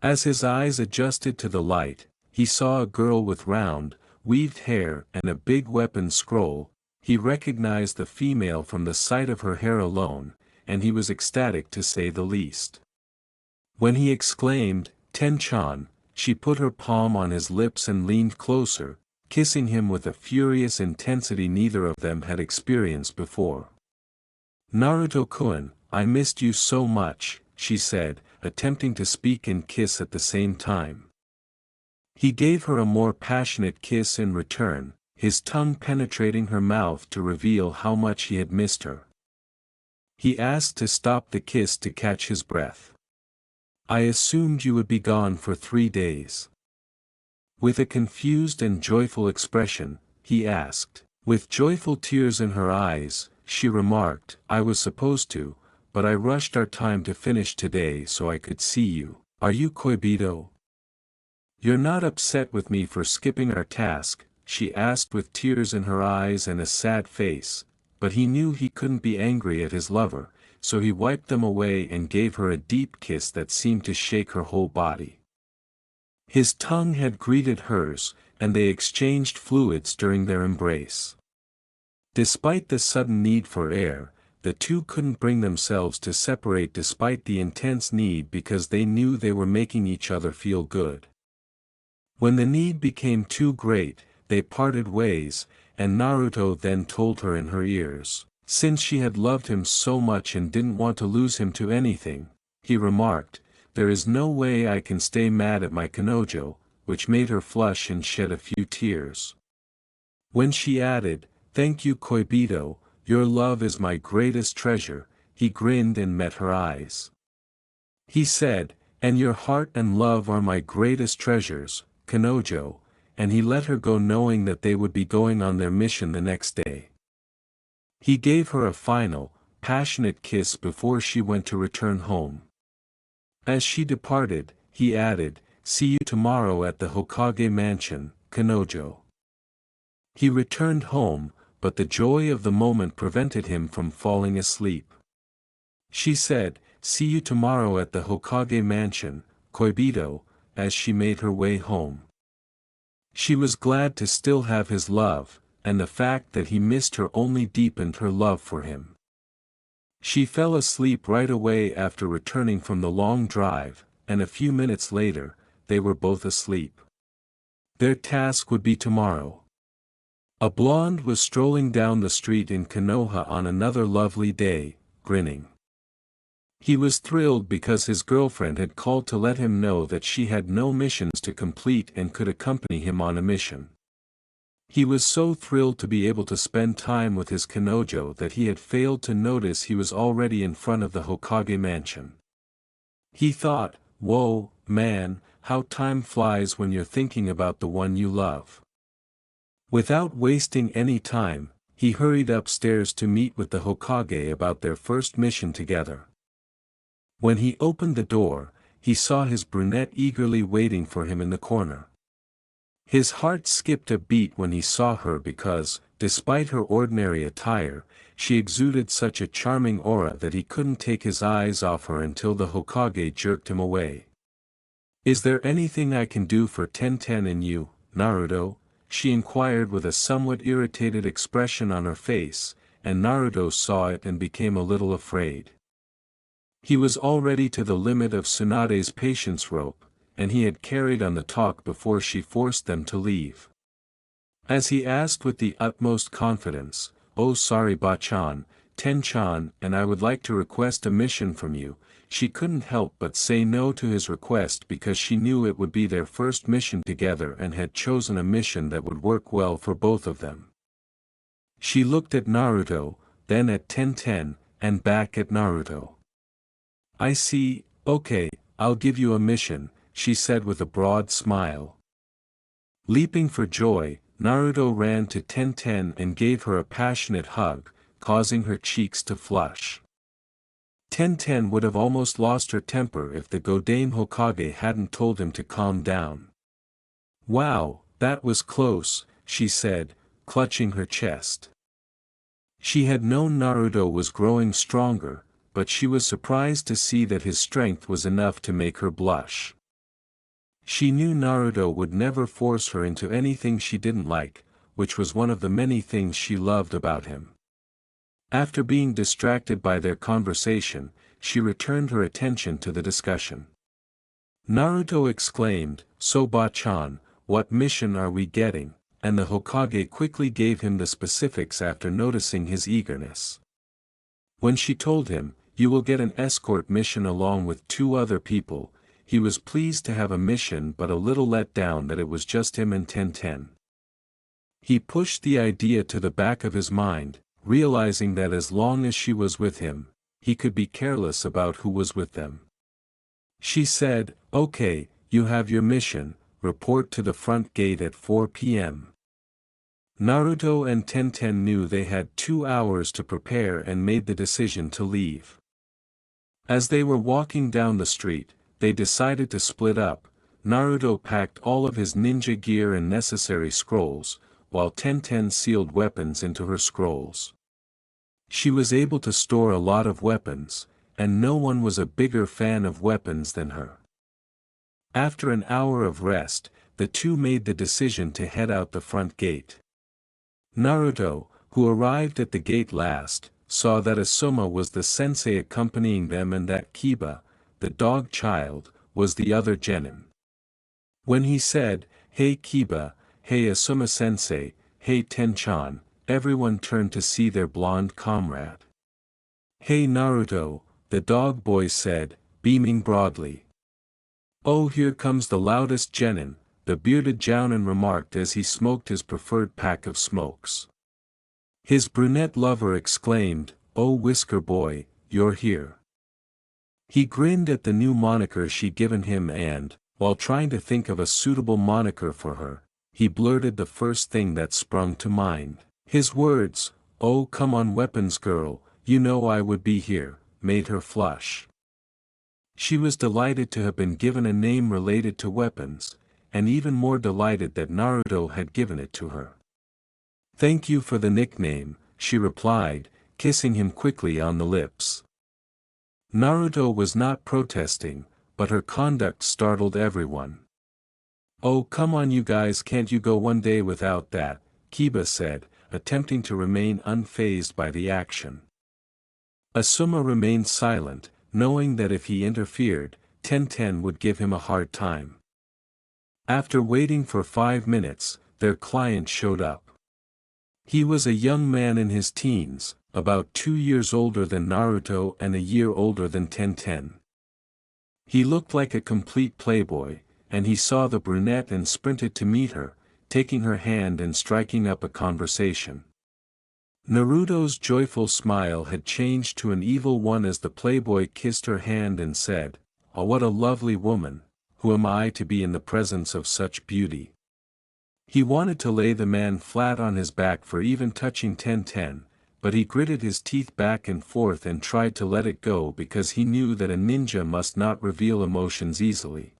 As his eyes adjusted to the light, he saw a girl with round, weaved hair and a big weapon scroll. He recognized the female from the sight of her hair alone, and he was ecstatic to say the least. When he exclaimed, "Ten-chan," she put her palm on his lips and leaned closer, kissing him with a furious intensity neither of them had experienced before. "Naruto-kun, I missed you so much," she said, attempting to speak and kiss at the same time. He gave her a more passionate kiss in return, his tongue penetrating her mouth to reveal how much he had missed her. He asked to stop the kiss to catch his breath. "I assumed you would be gone for 3 days." With a confused and joyful expression, he asked. With joyful tears in her eyes, she remarked, "I was supposed to, but I rushed our time to finish today so I could see you. Are you Koibito? You're not upset with me for skipping our task?" she asked with tears in her eyes and a sad face, but he knew he couldn't be angry at his lover, so he wiped them away and gave her a deep kiss that seemed to shake her whole body. His tongue had greeted hers, and they exchanged fluids during their embrace. Despite the sudden need for air, the two couldn't bring themselves to separate despite the intense need because they knew they were making each other feel good. When the need became too great, they parted ways, and Naruto then told her in her ears. Since she had loved him so much and didn't want to lose him to anything, he remarked, "There is no way I can stay mad at my Kanojo," which made her flush and shed a few tears. When she added, "Thank you Koibito, your love is my greatest treasure," he grinned and met her eyes. He said, "And your heart and love are my greatest treasures, Kanojo," and he let her go knowing that they would be going on their mission the next day. He gave her a final, passionate kiss before she went to return home. As she departed, he added, "See you tomorrow at the Hokage mansion, Kanojo." He returned home, but the joy of the moment prevented him from falling asleep. She said, "See you tomorrow at the Hokage mansion, Koibito," as she made her way home. She was glad to still have his love, and the fact that he missed her only deepened her love for him. She fell asleep right away after returning from the long drive, and a few minutes later, they were both asleep. Their task would be tomorrow. A blonde was strolling down the street in Konoha on another lovely day, grinning. He was thrilled because his girlfriend had called to let him know that she had no missions to complete and could accompany him on a mission. He was so thrilled to be able to spend time with his Kanojo that he had failed to notice he was already in front of the Hokage mansion. He thought, "Whoa, man, how time flies when you're thinking about the one you love." Without wasting any time, he hurried upstairs to meet with the Hokage about their first mission together. When he opened the door, he saw his brunette eagerly waiting for him in the corner. His heart skipped a beat when he saw her because, despite her ordinary attire, she exuded such a charming aura that he couldn't take his eyes off her until the Hokage jerked him away. "Is there anything I can do for Tenten and you, Naruto?" she inquired with a somewhat irritated expression on her face, and Naruto saw it and became a little afraid. He was already to the limit of Tsunade's patience rope, and he had carried on the talk before she forced them to leave. As he asked with the utmost confidence, "Oh sorry Bachan, Ten-chan, and I would like to request a mission from you," she couldn't help but say no to his request because she knew it would be their first mission together and had chosen a mission that would work well for both of them. She looked at Naruto, then at Tenten, and back at Naruto. "I see, okay, I'll give you a mission," she said with a broad smile. Leaping for joy, Naruto ran to Tenten and gave her a passionate hug, causing her cheeks to flush. Tenten would have almost lost her temper if the Godame Hokage hadn't told him to calm down. "Wow, that was close," she said, clutching her chest. She had known Naruto was growing stronger, but she was surprised to see that his strength was enough to make her blush. She knew Naruto would never force her into anything she didn't like, which was one of the many things she loved about him. After being distracted by their conversation, she returned her attention to the discussion. Naruto exclaimed, "So Bachan, what mission are we getting?" and the Hokage quickly gave him the specifics after noticing his eagerness. When she told him, "You will get an escort mission along with 2 other people," he was pleased to have a mission but a little let down that it was just him and Tenten. He pushed the idea to the back of his mind, realizing that as long as she was with him, he could be careless about who was with them. She said, "Okay, you have your mission, report to the front gate at 4 p.m. Naruto and Tenten knew they had 2 hours to prepare and made the decision to leave. As they were walking down the street, they decided to split up. Naruto packed all of his ninja gear and necessary scrolls, while Tenten sealed weapons into her scrolls. She was able to store a lot of weapons, and no one was a bigger fan of weapons than her. After an hour of rest, the two made the decision to head out the front gate. Naruto, who arrived at the gate last, saw that Asuma was the sensei accompanying them and that Kiba, the dog child, was the other genin. When he said, "Hey Kiba, hey Asuma sensei, hey Tenchan," everyone turned to see their blonde comrade. "Hey Naruto," the dog boy said, beaming broadly. "Oh, here comes the loudest genin," the bearded jounin remarked as he smoked his preferred pack of smokes. His brunette lover exclaimed, "Oh Whisker Boy, you're here." He grinned at the new moniker she'd given him and, while trying to think of a suitable moniker for her, he blurted the first thing that sprung to mind. His words, "Oh come on weapons girl, you know I would be here," made her flush. She was delighted to have been given a name related to weapons, and even more delighted that Naruto had given it to her. "Thank you for the nickname," she replied, kissing him quickly on the lips. Naruto was not protesting, but her conduct startled everyone. "Oh come on you guys, can't you go one day without that?" Kiba said, attempting to remain unfazed by the action. Asuma remained silent, knowing that if he interfered, Tenten would give him a hard time. After waiting for 5 minutes, their client showed up. He was a young man in his teens, about 2 years older than Naruto and a year older than Tenten. He looked like a complete playboy, and he saw the brunette and sprinted to meet her, taking her hand and striking up a conversation. Naruto's joyful smile had changed to an evil one as the playboy kissed her hand and said, "Oh what a lovely woman, who am I to be in the presence of such beauty?" He wanted to lay the man flat on his back for even touching Tenten, but he gritted his teeth back and forth and tried to let it go because he knew that a ninja must not reveal emotions easily.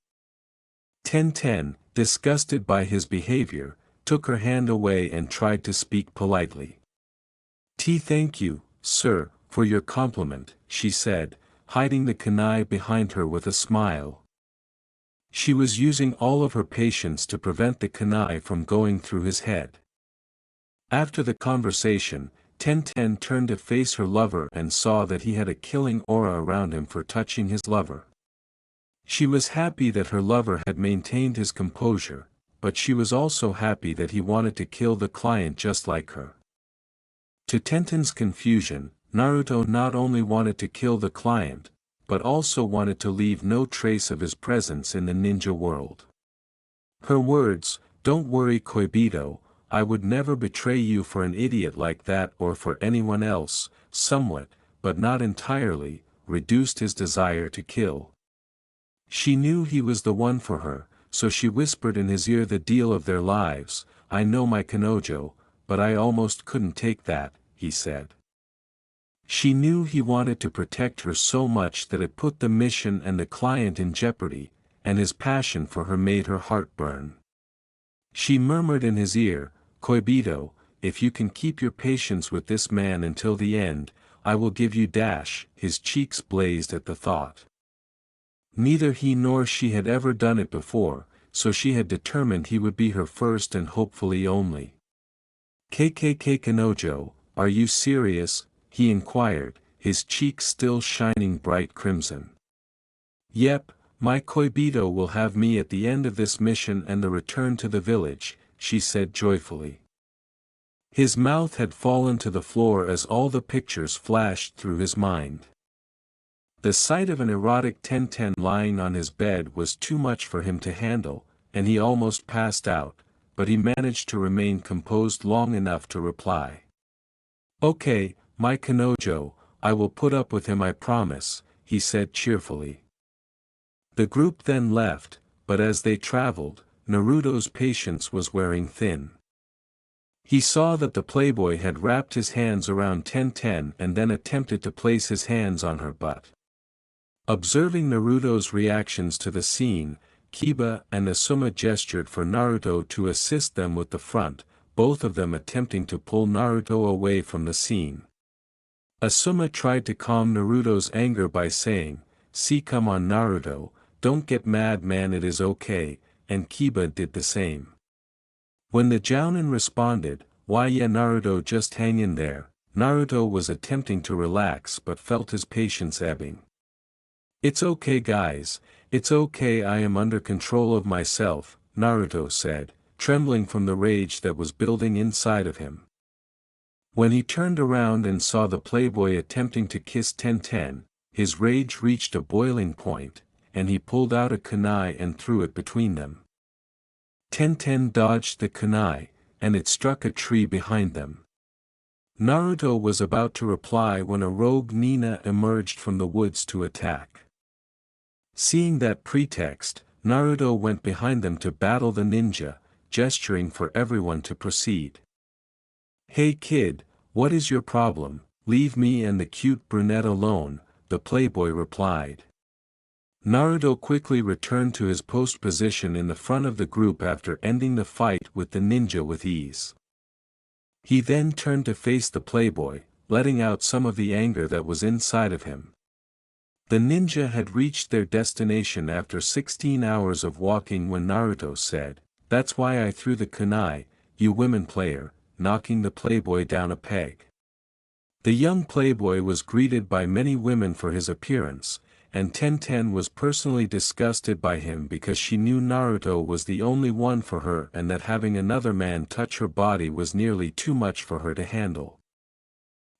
Tenten, disgusted by his behavior, took her hand away and tried to speak politely. Thank you, sir, for your compliment," she said, hiding the kunai behind her with a smile. She was using all of her patience to prevent the kunai from going through his head. After the conversation, Tenten turned to face her lover and saw that he had a killing aura around him for touching his lover. She was happy that her lover had maintained his composure, but she was also happy that he wanted to kill the client just like her. To Tenten's confusion, Naruto not only wanted to kill the client, but also wanted to leave no trace of his presence in the ninja world. Her words, "Don't worry Koibito, I would never betray you for an idiot like that or for anyone else," somewhat, but not entirely, reduced his desire to kill. She knew he was the one for her, so she whispered in his ear the deal of their lives. "I know my Kanojo, but I almost couldn't take that," he said. She knew he wanted to protect her so much that it put the mission and the client in jeopardy, and his passion for her made her heart burn. She murmured in his ear, "Koibito, if you can keep your patience with this man until the end, I will give you dash." His cheeks blazed at the thought. Neither he nor she had ever done it before, so she had determined he would be her first and hopefully only. "KKK Kanojo, are you serious?" he inquired, his cheeks still shining bright crimson. "Yep, my Koibito will have me at the end of this mission and the return to the village," she said joyfully. His mouth had fallen to the floor as all the pictures flashed through his mind. The sight of an erotic Tenten lying on his bed was too much for him to handle, and he almost passed out, but he managed to remain composed long enough to reply. "Okay, my Kanojo, I will put up with him I promise," he said cheerfully. The group then left, but as they traveled, Naruto's patience was wearing thin. He saw that the playboy had wrapped his hands around Tenten and then attempted to place his hands on her butt. Observing Naruto's reactions to the scene, Kiba and Asuma gestured for Naruto to assist them with the front, both of them attempting to pull Naruto away from the scene. Asuma tried to calm Naruto's anger by saying, "See, come on Naruto, don't get mad man, it is okay," and Kiba did the same. When the Jounin responded, "Why yeah Naruto, just hang in there," Naruto was attempting to relax but felt his patience ebbing. "It's okay guys, it's okay, I am under control of myself," Naruto said, trembling from the rage that was building inside of him. When he turned around and saw the playboy attempting to kiss Tenten, his rage reached a boiling point, and he pulled out a kunai and threw it between them. Tenten dodged the kunai, and it struck a tree behind them. Naruto was about to reply when a rogue Nina emerged from the woods to attack. Seeing that pretext, Naruto went behind them to battle the ninja, gesturing for everyone to proceed. "Hey kid, what is your problem? Leave me and the cute brunette alone," the playboy replied. Naruto quickly returned to his post position in the front of the group after ending the fight with the ninja with ease. He then turned to face the playboy, letting out some of the anger that was inside of him. The ninja had reached their destination after 16 hours of walking when Naruto said, "That's why I threw the kunai, you women player," knocking the playboy down a peg. The young playboy was greeted by many women for his appearance, and Tenten was personally disgusted by him because she knew Naruto was the only one for her and that having another man touch her body was nearly too much for her to handle.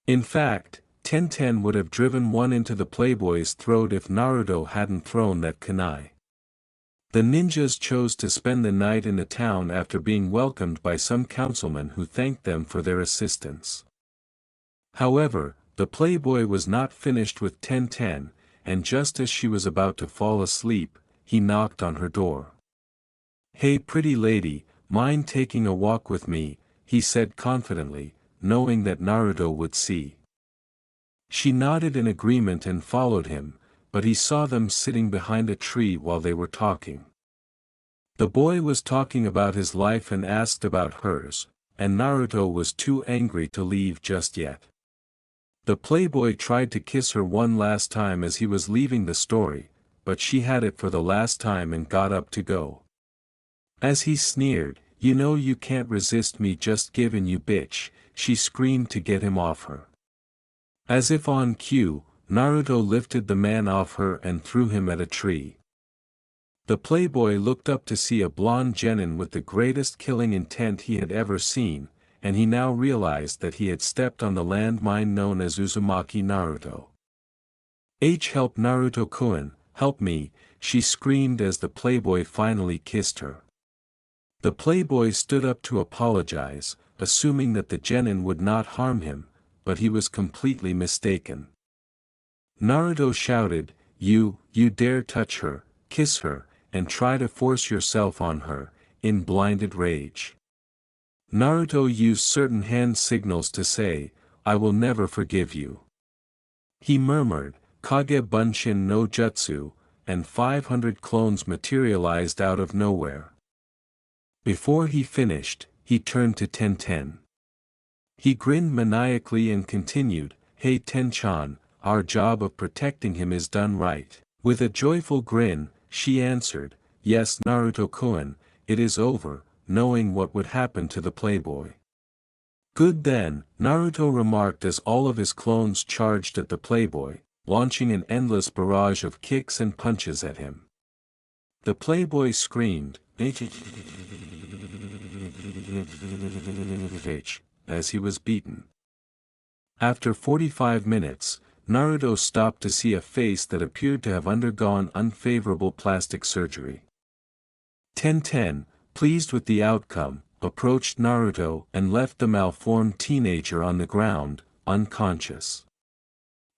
In fact, Tenten would have driven one into the playboy's throat if Naruto hadn't thrown that kunai. The ninjas chose to spend the night in the town after being welcomed by some councilmen who thanked them for their assistance. However, the playboy was not finished with Tenten, and just as she was about to fall asleep, he knocked on her door. "Hey pretty lady, mind taking a walk with me?" he said confidently, knowing that Naruto would see. She nodded in agreement and followed him, but he saw them sitting behind a tree while they were talking. The boy was talking about his life and asked about hers, and Naruto was too angry to leave just yet. The playboy tried to kiss her one last time as he was leaving the story, but she had it for the last time and got up to go. As he sneered, "You know you can't resist me just giving you bitch," she screamed to get him off her. As if on cue, Naruto lifted the man off her and threw him at a tree. The playboy looked up to see a blonde genin with the greatest killing intent he had ever seen, and he now realized that he had stepped on the landmine known as Uzumaki Naruto. Help Naruto-kun, help me," she screamed as the playboy finally kissed her. The playboy stood up to apologize, assuming that the genin would not harm him, but he was completely mistaken. Naruto shouted, You dare touch her, kiss her, and try to force yourself on her," in blinded rage. Naruto used certain hand signals to say, "I will never forgive you." He murmured, "Kage Bunshin no Jutsu," and 500 clones materialized out of nowhere. Before he finished, he turned to Tenten. He grinned maniacally and continued, "Hey Ten-chan, our job of protecting him is done right." With a joyful grin, she answered, "Yes Naruto-kun, it is over," knowing what would happen to the playboy. "Good then," Naruto remarked as all of his clones charged at the playboy, launching an endless barrage of kicks and punches at him. The playboy screamed, as he was beaten. After 45 minutes, Naruto stopped to see a face that appeared to have undergone unfavorable plastic surgery. Tenten, pleased with the outcome, approached Naruto and left the malformed teenager on the ground, unconscious.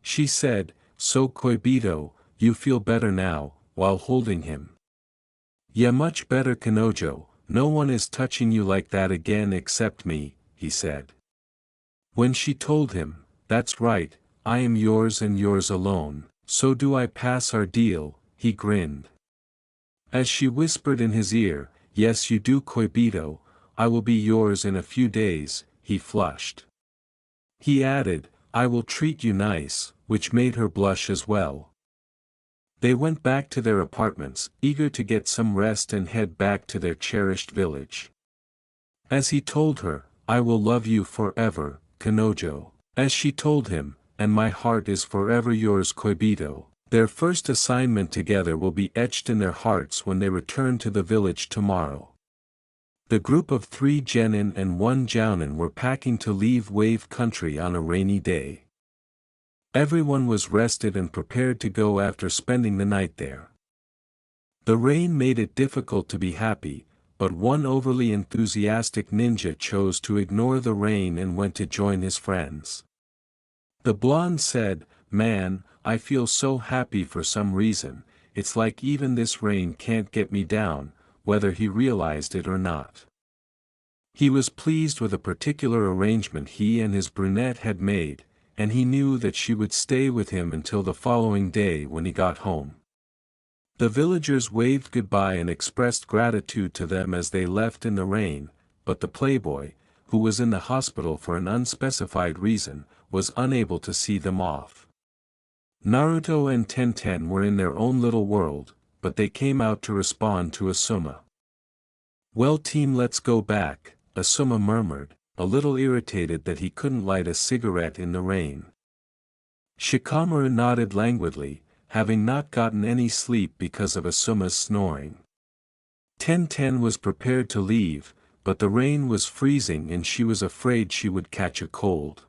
She said, "So Koibito, you feel better now," while holding him. "Yeah, much better Kanojo, no one is touching you like that again except me," he said. When she told him, "That's right, I am yours and yours alone, so do I pass our deal," he grinned. As she whispered in his ear, "Yes you do Koibito, I will be yours in a few days," he flushed. He added, "I will treat you nice," which made her blush as well. They went back to their apartments, eager to get some rest and head back to their cherished village. As he told her, "I will love you forever, Kanojo." As she told him, "And my heart is forever yours Koibito." Their first assignment together will be etched in their hearts when they return to the village tomorrow. The group of 3 genin and 1 jounin were packing to leave Wave Country on a rainy day. Everyone was rested and prepared to go after spending the night there. The rain made it difficult to be happy, but one overly enthusiastic ninja chose to ignore the rain and went to join his friends. The blonde said, "Man, I feel so happy for some reason, it's like even this rain can't get me down," whether he realized it or not. He was pleased with a particular arrangement he and his brunette had made, and he knew that she would stay with him until the following day when he got home. The villagers waved goodbye and expressed gratitude to them as they left in the rain, but the playboy, who was in the hospital for an unspecified reason, was unable to see them off. Naruto and Tenten were in their own little world, but they came out to respond to Asuma. "Well team, let's go back," Asuma murmured, a little irritated that he couldn't light a cigarette in the rain. Shikamaru nodded languidly, having not gotten any sleep because of Asuma's snoring. Tenten was prepared to leave, but the rain was freezing and she was afraid she would catch a cold.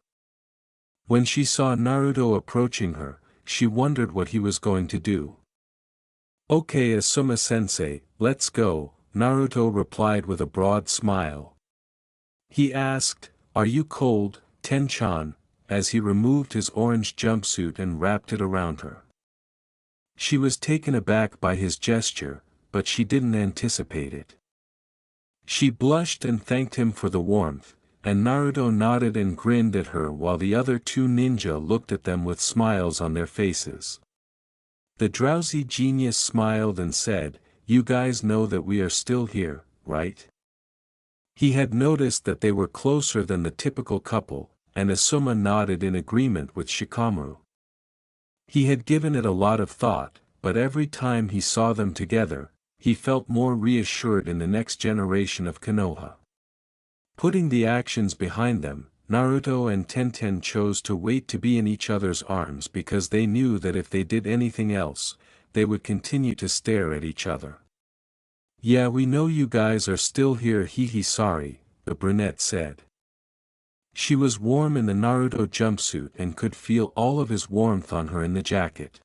When she saw Naruto approaching her, she wondered what he was going to do. "Okay Asuma-sensei, let's go," Naruto replied with a broad smile. He asked, "Are you cold, Ten-chan?" as he removed his orange jumpsuit and wrapped it around her. She was taken aback by his gesture, but she didn't anticipate it. She blushed and thanked him for the warmth, and Naruto nodded and grinned at her while the other two ninja looked at them with smiles on their faces. The drowsy genius smiled and said, "You guys know that we are still here, right?" He had noticed that they were closer than the typical couple, and Asuma nodded in agreement with Shikamaru. He had given it a lot of thought, but every time he saw them together, he felt more reassured in the next generation of Konoha. Putting the actions behind them, Naruto and Tenten chose to wait to be in each other's arms because they knew that if they did anything else, they would continue to stare at each other. "Yeah, we know you guys are still here, hee sorry," the brunette said. She was warm in the Naruto jumpsuit and could feel all of his warmth on her in the jacket.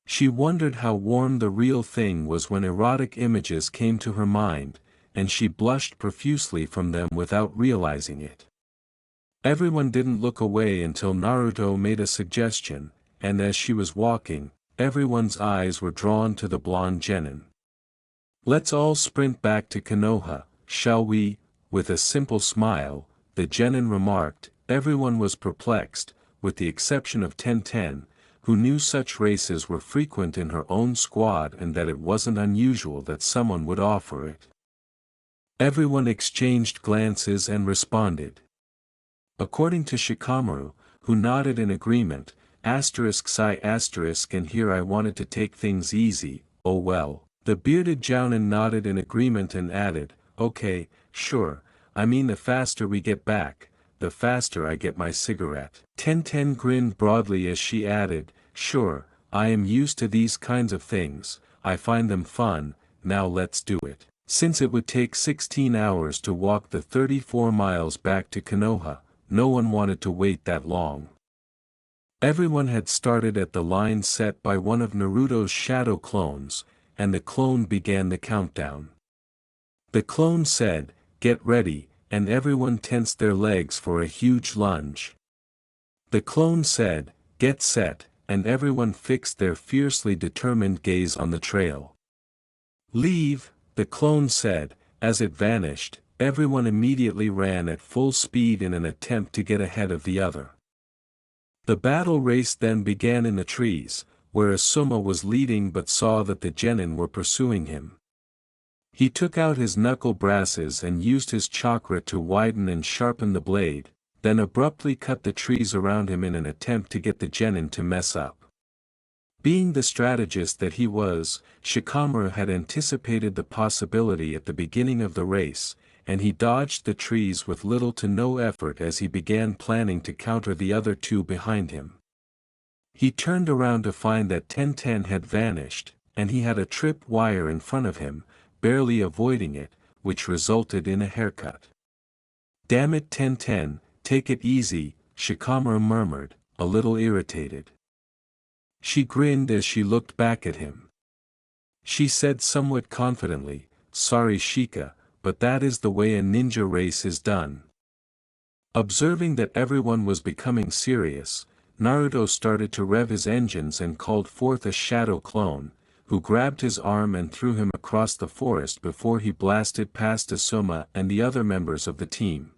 She wondered how warm the real thing was when erotic images came to her mind, and she blushed profusely from them without realizing it. Everyone didn't look away until Naruto made a suggestion, and as she was walking, everyone's eyes were drawn to the blonde genin. "Let's all sprint back to Konoha, shall we?" With a simple smile, the genin remarked. Everyone was perplexed, with the exception of Tenten, who knew such races were frequent in her own squad and that it wasn't unusual that someone would offer it. Everyone exchanged glances and responded. According to Shikamaru, who nodded in agreement, *******, and here I wanted to take things easy, oh well. The bearded Jounin nodded in agreement and added, "Okay, sure, I mean the faster we get back, the faster I get my cigarette." Tenten grinned broadly as she added, "Sure, I am used to these kinds of things, I find them fun, now let's do it." Since it would take 16 hours to walk the 34 miles back to Konoha, no one wanted to wait that long. Everyone had started at the line set by one of Naruto's shadow clones, and the clone began the countdown. The clone said, "Get ready," and everyone tensed their legs for a huge lunge. The clone said, "Get set," and everyone fixed their fiercely determined gaze on the trail. "Leave," the clone said. As it vanished, everyone immediately ran at full speed in an attempt to get ahead of the other. The battle race then began in the trees, where Asuma was leading but saw that the genin were pursuing him. He took out his knuckle brasses and used his chakra to widen and sharpen the blade, then abruptly cut the trees around him in an attempt to get the genin to mess up. Being the strategist that he was, Shikamaru had anticipated the possibility at the beginning of the race, and he dodged the trees with little to no effort as he began planning to counter the other two behind him. He turned around to find that Tenten had vanished, and he had a trip wire in front of him, barely avoiding it, which resulted in a haircut. "Damn it Tenten, take it easy," Shikamaru murmured, a little irritated. She grinned as she looked back at him. She said somewhat confidently, "Sorry Shika, but that is the way a ninja race is done." Observing that everyone was becoming serious, Naruto started to rev his engines and called forth a shadow clone, who grabbed his arm and threw him across the forest before he blasted past Asuma and the other members of the team.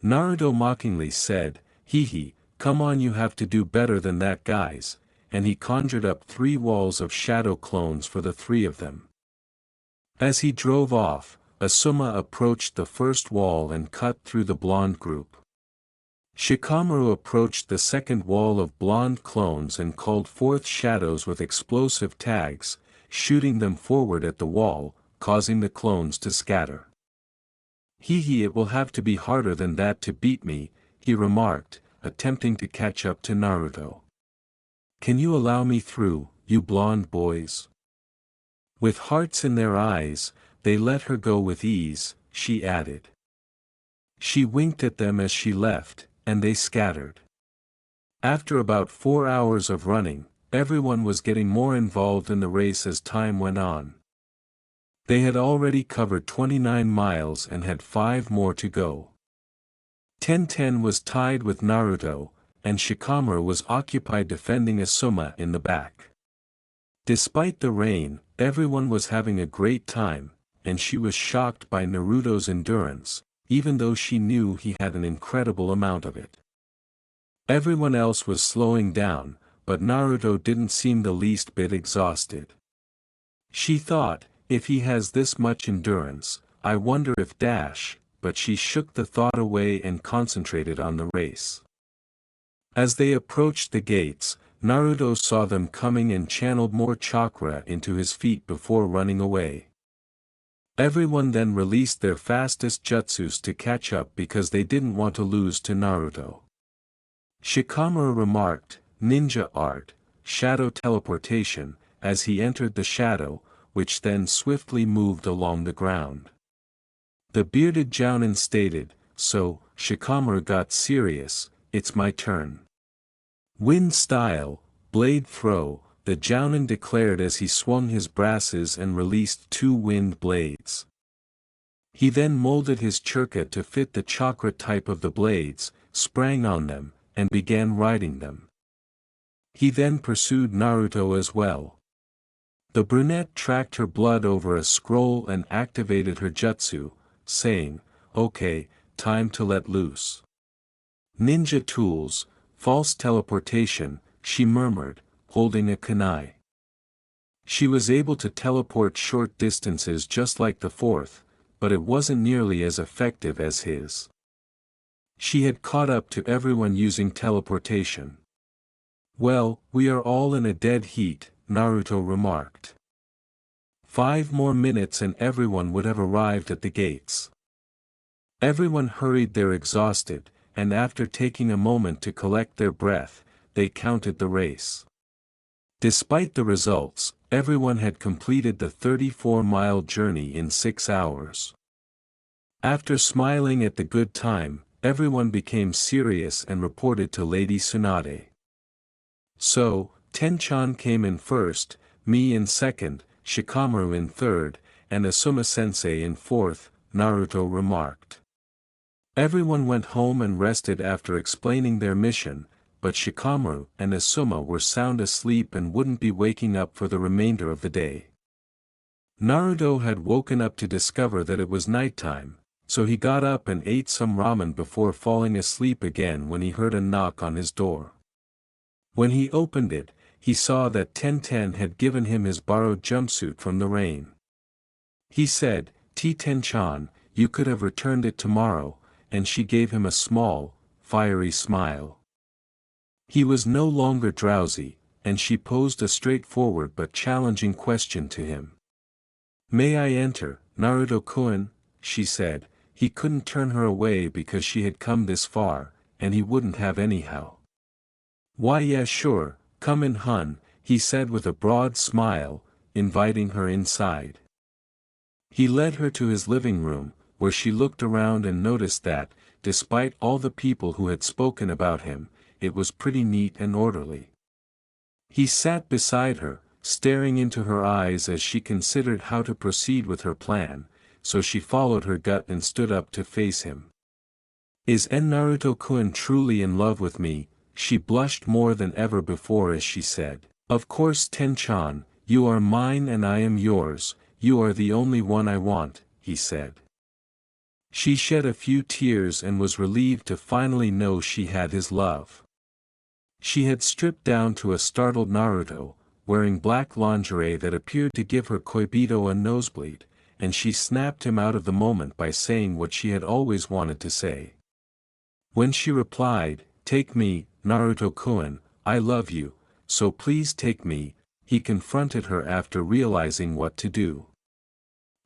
Naruto mockingly said, "Hee, come on, you have to do better than that guys," and he conjured up 3 walls of shadow clones for the 3 of them. As he drove off, Asuma approached the first wall and cut through the blonde group. Shikamaru approached the second wall of blonde clones and called forth shadows with explosive tags, shooting them forward at the wall, causing the clones to scatter. It will have to be harder than that to beat me," he remarked, attempting to catch up to Naruto. "Can you allow me through, you blonde boys?" With hearts in their eyes, they let her go with ease, she added. She winked at them as she left, and they scattered. After about 4 hours of running, everyone was getting more involved in the race as time went on. They had already covered 29 miles and had 5 more to go. Tenten was tied with Naruto, and Shikamaru was occupied defending Asuma in the back. Despite the rain, everyone was having a great time, and she was shocked by Naruto's endurance, even though she knew he had an incredible amount of it. Everyone else was slowing down, but Naruto didn't seem the least bit exhausted. She thought, if he has this much endurance, I wonder if but she shook the thought away and concentrated on the race. As they approached the gates, Naruto saw them coming and channeled more chakra into his feet before running away. Everyone then released their fastest jutsus to catch up because they didn't want to lose to Naruto. Shikamaru remarked, "Ninja art, shadow teleportation," as he entered the shadow, which then swiftly moved along the ground. The bearded Jounin stated, "So, Shikamaru got serious, it's my turn." "Wind style, blade throw," the Jounin declared as he swung his brasses and released 2 wind blades. He then molded his churka to fit the chakra type of the blades, sprang on them, and began riding them. He then pursued Naruto as well. The brunette tracked her blood over a scroll and activated her jutsu, saying, "Okay, time to let loose." "Ninja tools, false teleportation," she murmured, holding a kunai. She was able to teleport short distances just like the 4th, but it wasn't nearly as effective as his. She had caught up to everyone using teleportation. "Well, we are all in a dead heat," Naruto remarked. 5 more minutes and everyone would have arrived at the gates. Everyone hurried there exhausted, and after taking a moment to collect their breath, they counted the race. Despite the results, everyone had completed the 34-mile journey in 6 hours. After smiling at the good time, everyone became serious and reported to Lady Tsunade. "So, Tenchan came in first, me in second, Shikamaru in third, and Asuma-sensei in fourth," Naruto remarked. Everyone went home and rested after explaining their mission, but Shikamaru and Asuma were sound asleep and wouldn't be waking up for the remainder of the day. Naruto had woken up to discover that it was nighttime, so he got up and ate some ramen before falling asleep again when he heard a knock on his door. When he opened it, he saw that Tenten had given him his borrowed jumpsuit from the rain. He said, "Tenten-chan, you could have returned it tomorrow," and she gave him a small, fiery smile. He was no longer drowsy, and she posed a straightforward but challenging question to him. "May I enter, Naruto-kun?" she said. He couldn't turn her away because she had come this far, and he wouldn't have anyhow. "Why, yeah, sure, come in, hun," he said with a broad smile, inviting her inside. He led her to his living room, where she looked around and noticed that, despite all the people who had spoken about him, it was pretty neat and orderly. He sat beside her, staring into her eyes as she considered how to proceed with her plan, so she followed her gut and stood up to face him. "Is Naruto-kun truly in love with me?" She blushed more than ever before as she said, "Of course, Ten-chan, you are mine and I am yours, you are the only one I want," he said. She shed a few tears and was relieved to finally know she had his love. She had stripped down to a startled Naruto, wearing black lingerie that appeared to give her Koibito a nosebleed, and she snapped him out of the moment by saying what she had always wanted to say. When she replied, "Take me, Naruto-kun, I love you, so please take me," he confronted her after realizing what to do.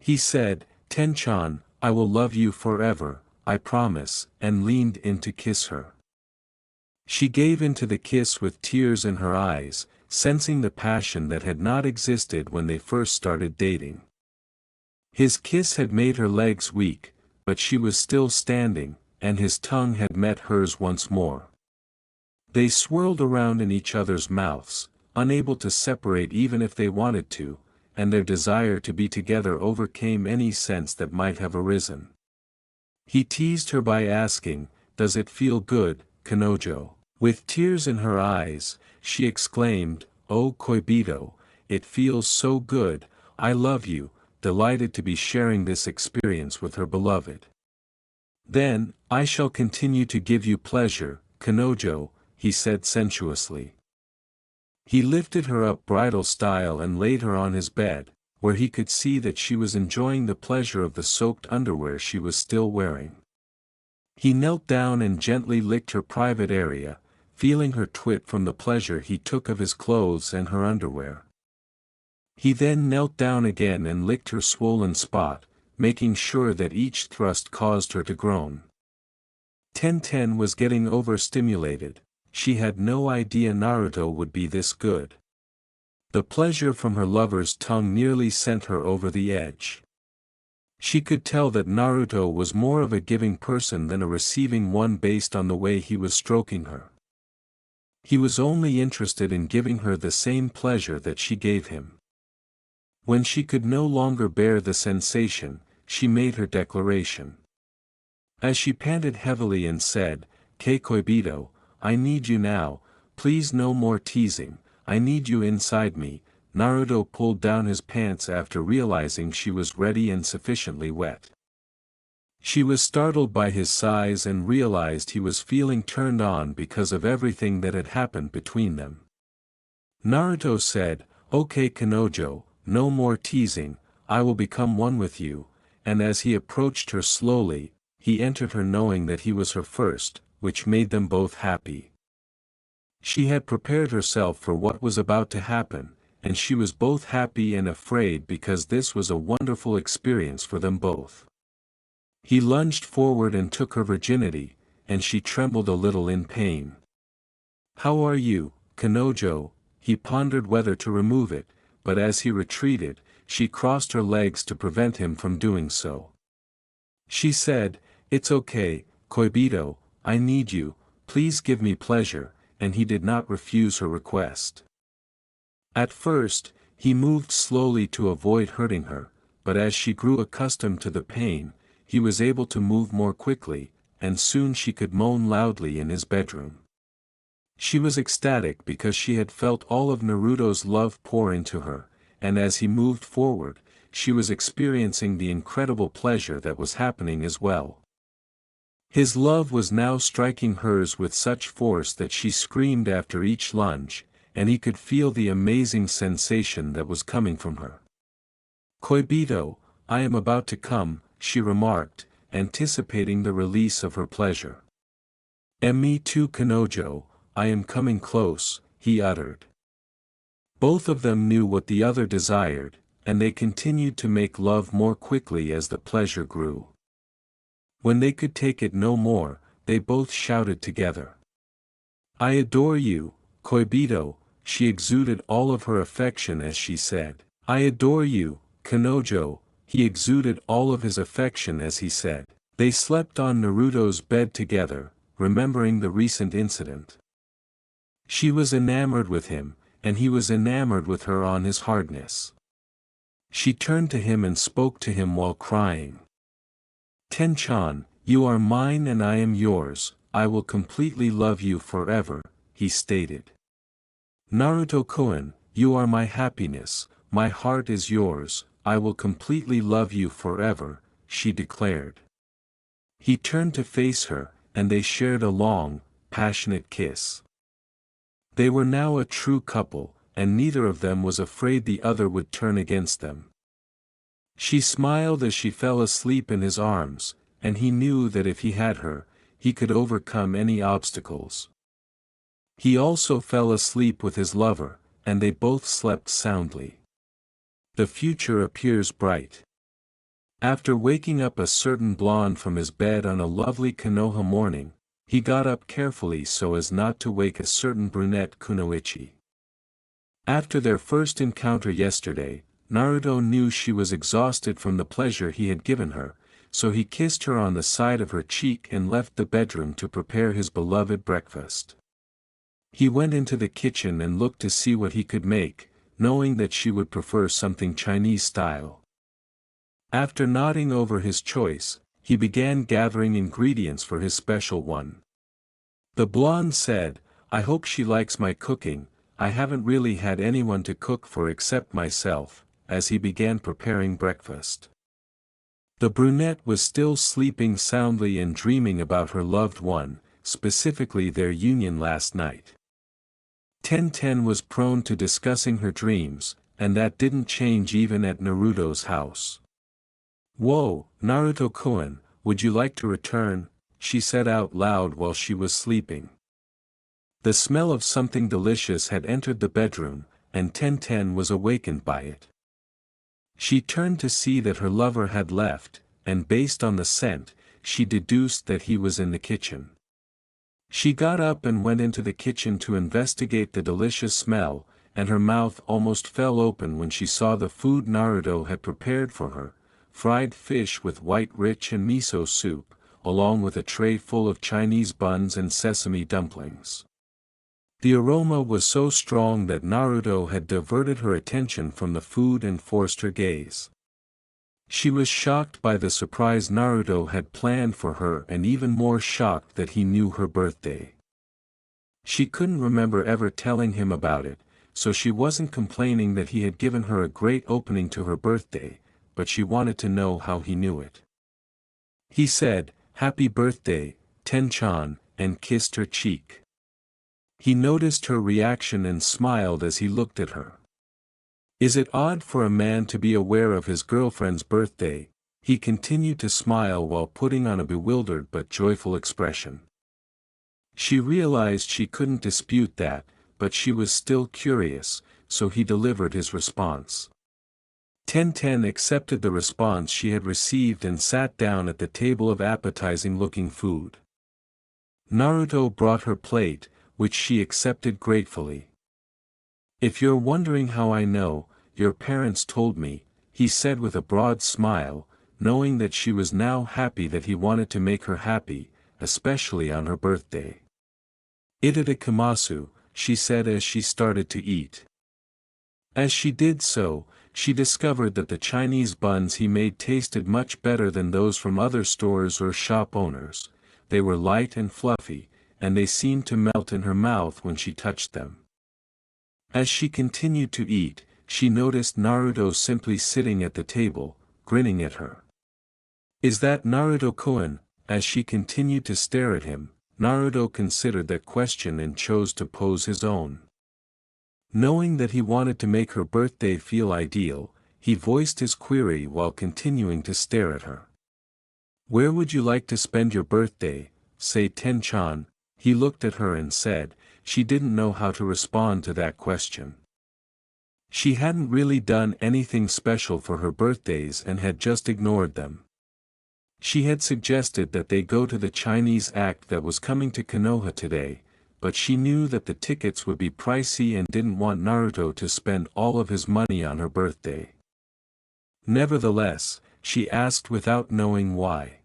He said, "Ten-chan, I will love you forever, I promise," and leaned in to kiss her. She gave in to the kiss with tears in her eyes, sensing the passion that had not existed when they first started dating. His kiss had made her legs weak, but she was still standing, and his tongue had met hers once more. They swirled around in each other's mouths, unable to separate even if they wanted to, and their desire to be together overcame any sense that might have arisen. He teased her by asking, "Does it feel good, Kanojo?" With tears in her eyes, she exclaimed, "Oh Koibito, it feels so good, I love you," delighted to be sharing this experience with her beloved. "Then, I shall continue to give you pleasure, Kanojo," he said sensuously. He lifted her up bridal style and laid her on his bed, where he could see that she was enjoying the pleasure of the soaked underwear she was still wearing. He knelt down and gently licked her private area, feeling her twit from the pleasure he took of his clothes and her underwear. He then knelt down again and licked her swollen spot, making sure that each thrust caused her to groan. Ten was getting overstimulated. She had no idea Naruto would be this good. The pleasure from her lover's tongue nearly sent her over the edge. She could tell that Naruto was more of a giving person than a receiving one based on the way he was stroking her. He was only interested in giving her the same pleasure that she gave him. When she could no longer bear the sensation, she made her declaration. As she panted heavily and said, "Kei Koibito, I need you now, please no more teasing, I need you inside me." Naruto pulled down his pants after realizing she was ready and sufficiently wet. She was startled by his size and realized he was feeling turned on because of everything that had happened between them. Naruto said, "Okay Kanojo, no more teasing, I will become one with you," and as he approached her slowly, he entered her knowing that he was her first, which made them both happy. She had prepared herself for what was about to happen, and she was both happy and afraid because this was a wonderful experience for them both. He lunged forward and took her virginity, and she trembled a little in pain. "How are you, Kanojo?" He pondered whether to remove it, but as he retreated, she crossed her legs to prevent him from doing so. She said, "It's okay, Koibito, I need you, please give me pleasure," and he did not refuse her request. At first, he moved slowly to avoid hurting her, but as she grew accustomed to the pain, he was able to move more quickly, and soon she could moan loudly in his bedroom. She was ecstatic because she had felt all of Naruto's love pour into her, and as he moved forward, she was experiencing the incredible pleasure that was happening as well. His love was now striking hers with such force that she screamed after each lunge, and he could feel the amazing sensation that was coming from her. "Koibito, I am about to come," she remarked, anticipating the release of her pleasure. "And me too Kanojo, I am coming close," he uttered. Both of them knew what the other desired, and they continued to make love more quickly as the pleasure grew. When they could take it no more, they both shouted together. "I adore you, Koibito," she exuded all of her affection as she said. "I adore you, Kanojo," he exuded all of his affection as he said. They slept on Naruto's bed together, remembering the recent incident. She was enamored with him, and he was enamored with her on his hardness. She turned to him and spoke to him while crying. "Ten-chan, you are mine and I am yours, I will completely love you forever," he stated. "Naruto-kun, you are my happiness, my heart is yours, I will completely love you forever," she declared. He turned to face her, and they shared a long, passionate kiss. They were now a true couple, and neither of them was afraid the other would turn against them. She smiled as she fell asleep in his arms, and he knew that if he had her, he could overcome any obstacles. He also fell asleep with his lover, and they both slept soundly. The future appears bright. After waking up a certain blonde from his bed on a lovely Konoha morning, he got up carefully so as not to wake a certain brunette Kunoichi. After their first encounter yesterday, Naruto knew she was exhausted from the pleasure he had given her, so he kissed her on the side of her cheek and left the bedroom to prepare his beloved breakfast. He went into the kitchen and looked to see what he could make, knowing that she would prefer something Chinese style. After nodding over his choice, he began gathering ingredients for his special one. The blonde said, "I hope she likes my cooking, I haven't really had anyone to cook for except myself," as he began preparing breakfast. The brunette was still sleeping soundly and dreaming about her loved one, specifically their union last night. Tenten was prone to discussing her dreams, and that didn't change even at Naruto's house. "Whoa, Naruto-kun, would you like to return?" she said out loud while she was sleeping. The smell of something delicious had entered the bedroom, and Tenten was awakened by it. She turned to see that her lover had left, and based on the scent, she deduced that he was in the kitchen. She got up and went into the kitchen to investigate the delicious smell, and her mouth almost fell open when she saw the food Naruto had prepared for her: fried fish with white rich and miso soup, along with a tray full of Chinese buns and sesame dumplings. The aroma was so strong that Naruto had diverted her attention from the food and forced her gaze. She was shocked by the surprise Naruto had planned for her and even more shocked that he knew her birthday. She couldn't remember ever telling him about it, so she wasn't complaining that he had given her a great opening to her birthday, but she wanted to know how he knew it. He said, "Happy birthday, Ten-chan," and kissed her cheek. He noticed her reaction and smiled as he looked at her. Is it odd for a man to be aware of his girlfriend's birthday? He continued to smile while putting on a bewildered but joyful expression. She realized she couldn't dispute that, but she was still curious, so he delivered his response. Tenten accepted the response she had received and sat down at the table of appetizing-looking food. Naruto brought her plate, which she accepted gratefully. "If you're wondering how I know, your parents told me," he said with a broad smile, knowing that she was now happy that he wanted to make her happy, especially on her birthday. "Itadakimasu," she said as she started to eat. As she did so, she discovered that the Chinese buns he made tasted much better than those from other stores or shop owners. They were light and fluffy, and they seemed to melt in her mouth when she touched them. As she continued to eat, she noticed Naruto simply sitting at the table, grinning at her. "Is that Naruto-kun?" As she continued to stare at him, Naruto considered that question and chose to pose his own. Knowing that he wanted to make her birthday feel ideal, he voiced his query while continuing to stare at her. "Where would you like to spend your birthday, say Ten-chan?" He looked at her and said. She didn't know how to respond to that question. She hadn't really done anything special for her birthdays and had just ignored them. She had suggested that they go to the Chinese act that was coming to Konoha today, but she knew that the tickets would be pricey and didn't want Naruto to spend all of his money on her birthday. Nevertheless, she asked without knowing why.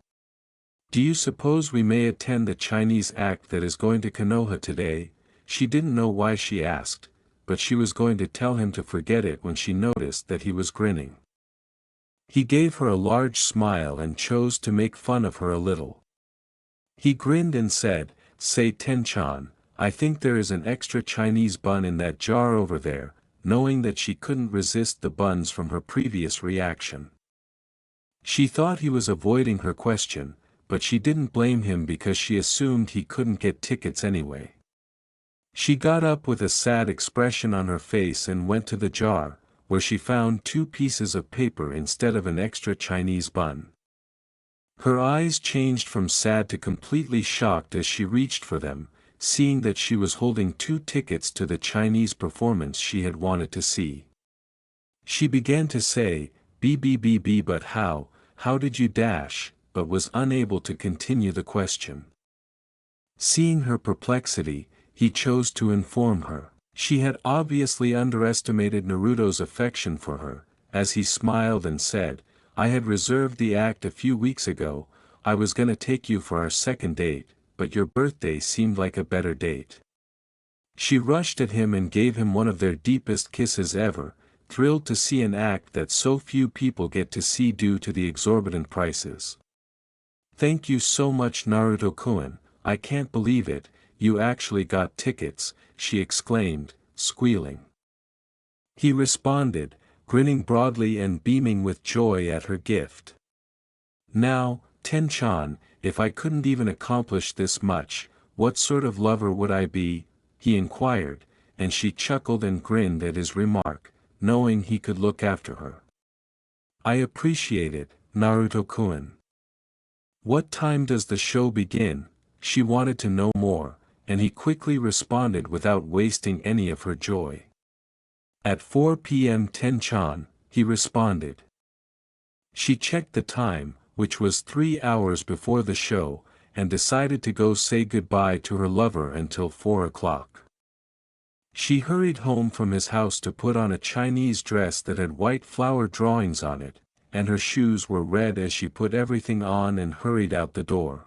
"Do you suppose we may attend the Chinese act that is going to Konoha today?" She didn't know why she asked, but she was going to tell him to forget it when she noticed that he was grinning. He gave her a large smile and chose to make fun of her a little. He grinned and said, "Say Ten-chan, I think there is an extra Chinese bun in that jar over there," knowing that she couldn't resist the buns from her previous reaction. She thought he was avoiding her question, but she didn't blame him because she assumed he couldn't get tickets anyway. She got up with a sad expression on her face and went to the jar, where she found 2 pieces of paper instead of an extra Chinese bun. Her eyes changed from sad to completely shocked as she reached for them, seeing that she was holding 2 tickets to the Chinese performance she had wanted to see. She began to say, "B, but how did you dash," but was unable to continue the question. Seeing her perplexity, he chose to inform her. She had obviously underestimated Naruto's affection for her, as he smiled and said, "I had reserved the act a few weeks ago. I was gonna take you for our second date, but your birthday seemed like a better date." She rushed at him and gave him one of their deepest kisses ever, thrilled to see an act that so few people get to see due to the exorbitant prices. "Thank you so much, Naruto-kun, I can't believe it, you actually got tickets," she exclaimed, squealing. He responded, grinning broadly and beaming with joy at her gift. "Now, Ten-chan, if I couldn't even accomplish this much, what sort of lover would I be?" he inquired, and she chuckled and grinned at his remark, knowing he could look after her. "I appreciate it, Naruto-kun. What time does the show begin?" She wanted to know more, and he quickly responded without wasting any of her joy. "At 4 p.m. Ten-chan," he responded. She checked the time, which was 3 hours before the show, and decided to go say goodbye to her lover until 4 o'clock. She hurried home from his house to put on a Chinese dress that had white flower drawings on it, and her shoes were red as she put everything on and hurried out the door.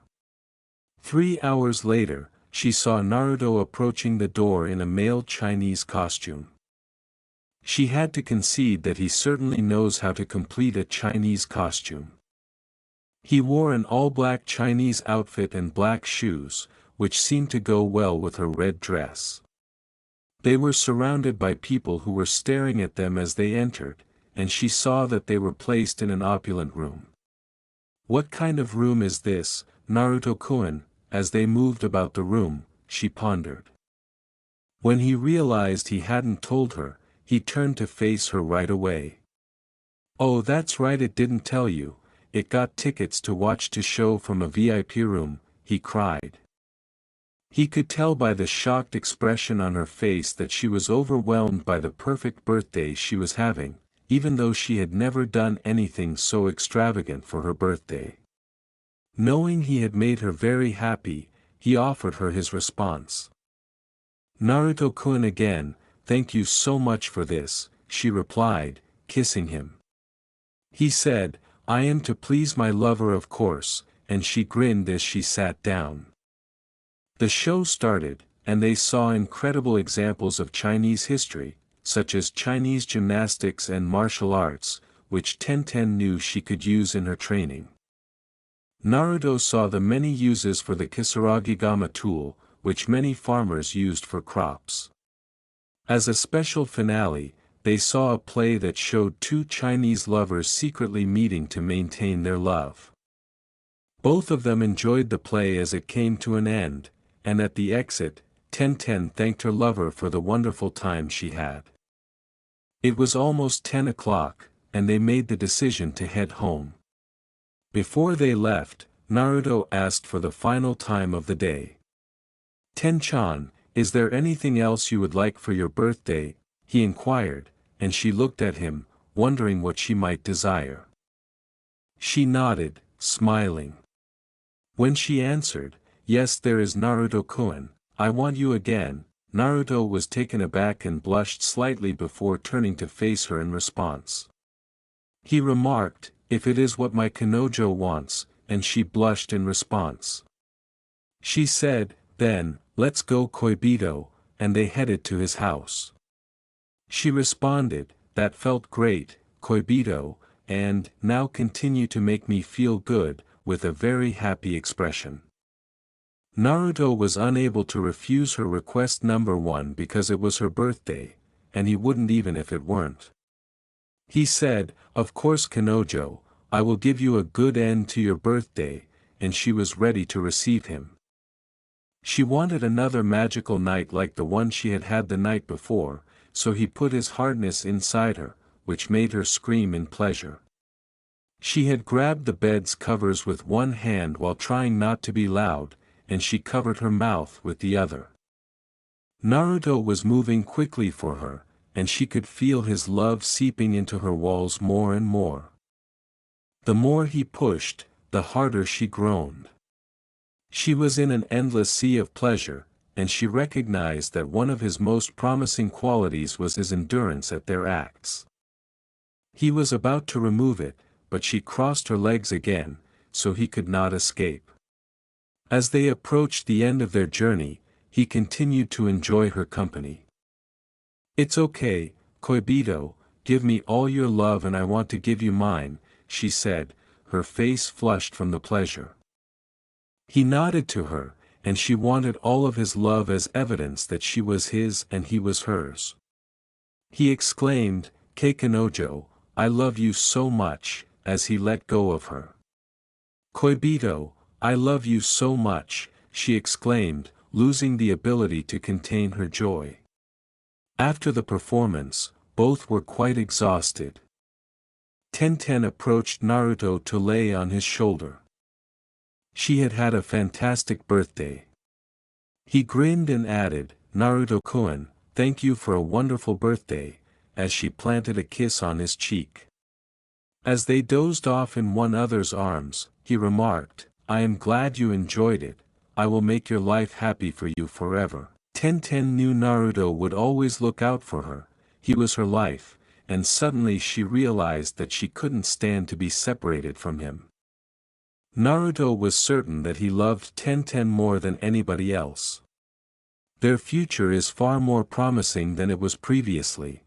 3 hours later, she saw Naruto approaching the door in a male Chinese costume. She had to concede that he certainly knows how to complete a Chinese costume. He wore an all-black Chinese outfit and black shoes, which seemed to go well with her red dress. They were surrounded by people who were staring at them as they entered, and she saw that they were placed in an opulent room. "What kind of room is this, Naruto-kun?" As they moved about the room, she pondered. When he realized he hadn't told her, he turned to face her right away. "Oh, that's right, it didn't tell you, it got tickets to watch the show from a VIP room," he cried. He could tell by the shocked expression on her face that she was overwhelmed by the perfect birthday she was having, even though she had never done anything so extravagant for her birthday. Knowing he had made her very happy, he offered her his response. "Naruto-kun again, thank you so much for this," she replied, kissing him. He said, "I am to please my lover of course," and she grinned as she sat down. The show started, and they saw incredible examples of Chinese history, such as Chinese gymnastics and martial arts, which Tenten knew she could use in her training. Naruto saw the many uses for the Kisaragigama tool, which many farmers used for crops. As a special finale, they saw a play that showed 2 Chinese lovers secretly meeting to maintain their love. Both of them enjoyed the play as it came to an end, and at the exit, Tenten thanked her lover for the wonderful time she had. It was almost 10 o'clock, and they made the decision to head home. Before they left, Naruto asked for the final time of the day. "Ten-chan, is there anything else you would like for your birthday?" he inquired, and she looked at him, wondering what she might desire. She nodded, smiling. When she answered, "Yes, there is, Naruto-kun, I want you again," Naruto was taken aback and blushed slightly before turning to face her in response. He remarked, "If it is what my Kanojo wants," and she blushed in response. She said, "Then, let's go Koibito," and they headed to his house. She responded, "That felt great, Koibito, and now continue to make me feel good," with a very happy expression. Naruto was unable to refuse her request number 1 because it was her birthday, and he wouldn't even if it weren't. He said, "Of course, Kanojo, I will give you a good end to your birthday," and she was ready to receive him. She wanted another magical night like the one she had had the night before, so he put his hardness inside her, which made her scream in pleasure. She had grabbed the bed's covers with one hand while trying not to be loud, and she covered her mouth with the other. Naruto was moving quickly for her, and she could feel his love seeping into her walls more and more. The more he pushed, the harder she groaned. She was in an endless sea of pleasure, and she recognized that one of his most promising qualities was his endurance at their acts. He was about to remove it, but she crossed her legs again, so he could not escape. As they approached the end of their journey, he continued to enjoy her company. "It's okay, Koibito, give me all your love and I want to give you mine," she said, her face flushed from the pleasure. He nodded to her, and she wanted all of his love as evidence that she was his and he was hers. He exclaimed, "Keikanojo, I love you so much," as he let go of her. "Koibito, I love you so much," she exclaimed, losing the ability to contain her joy. After the performance, both were quite exhausted. Tenten approached Naruto to lay on his shoulder. She had had a fantastic birthday. He grinned and added, "Naruto-kun, thank you for a wonderful birthday," as she planted a kiss on his cheek. As they dozed off in one another's arms, he remarked, "I am glad you enjoyed it, I will make your life happy for you forever." Tenten knew Naruto would always look out for her, he was her life, and suddenly she realized that she couldn't stand to be separated from him. Naruto was certain that he loved Tenten more than anybody else. Their future is far more promising than it was previously.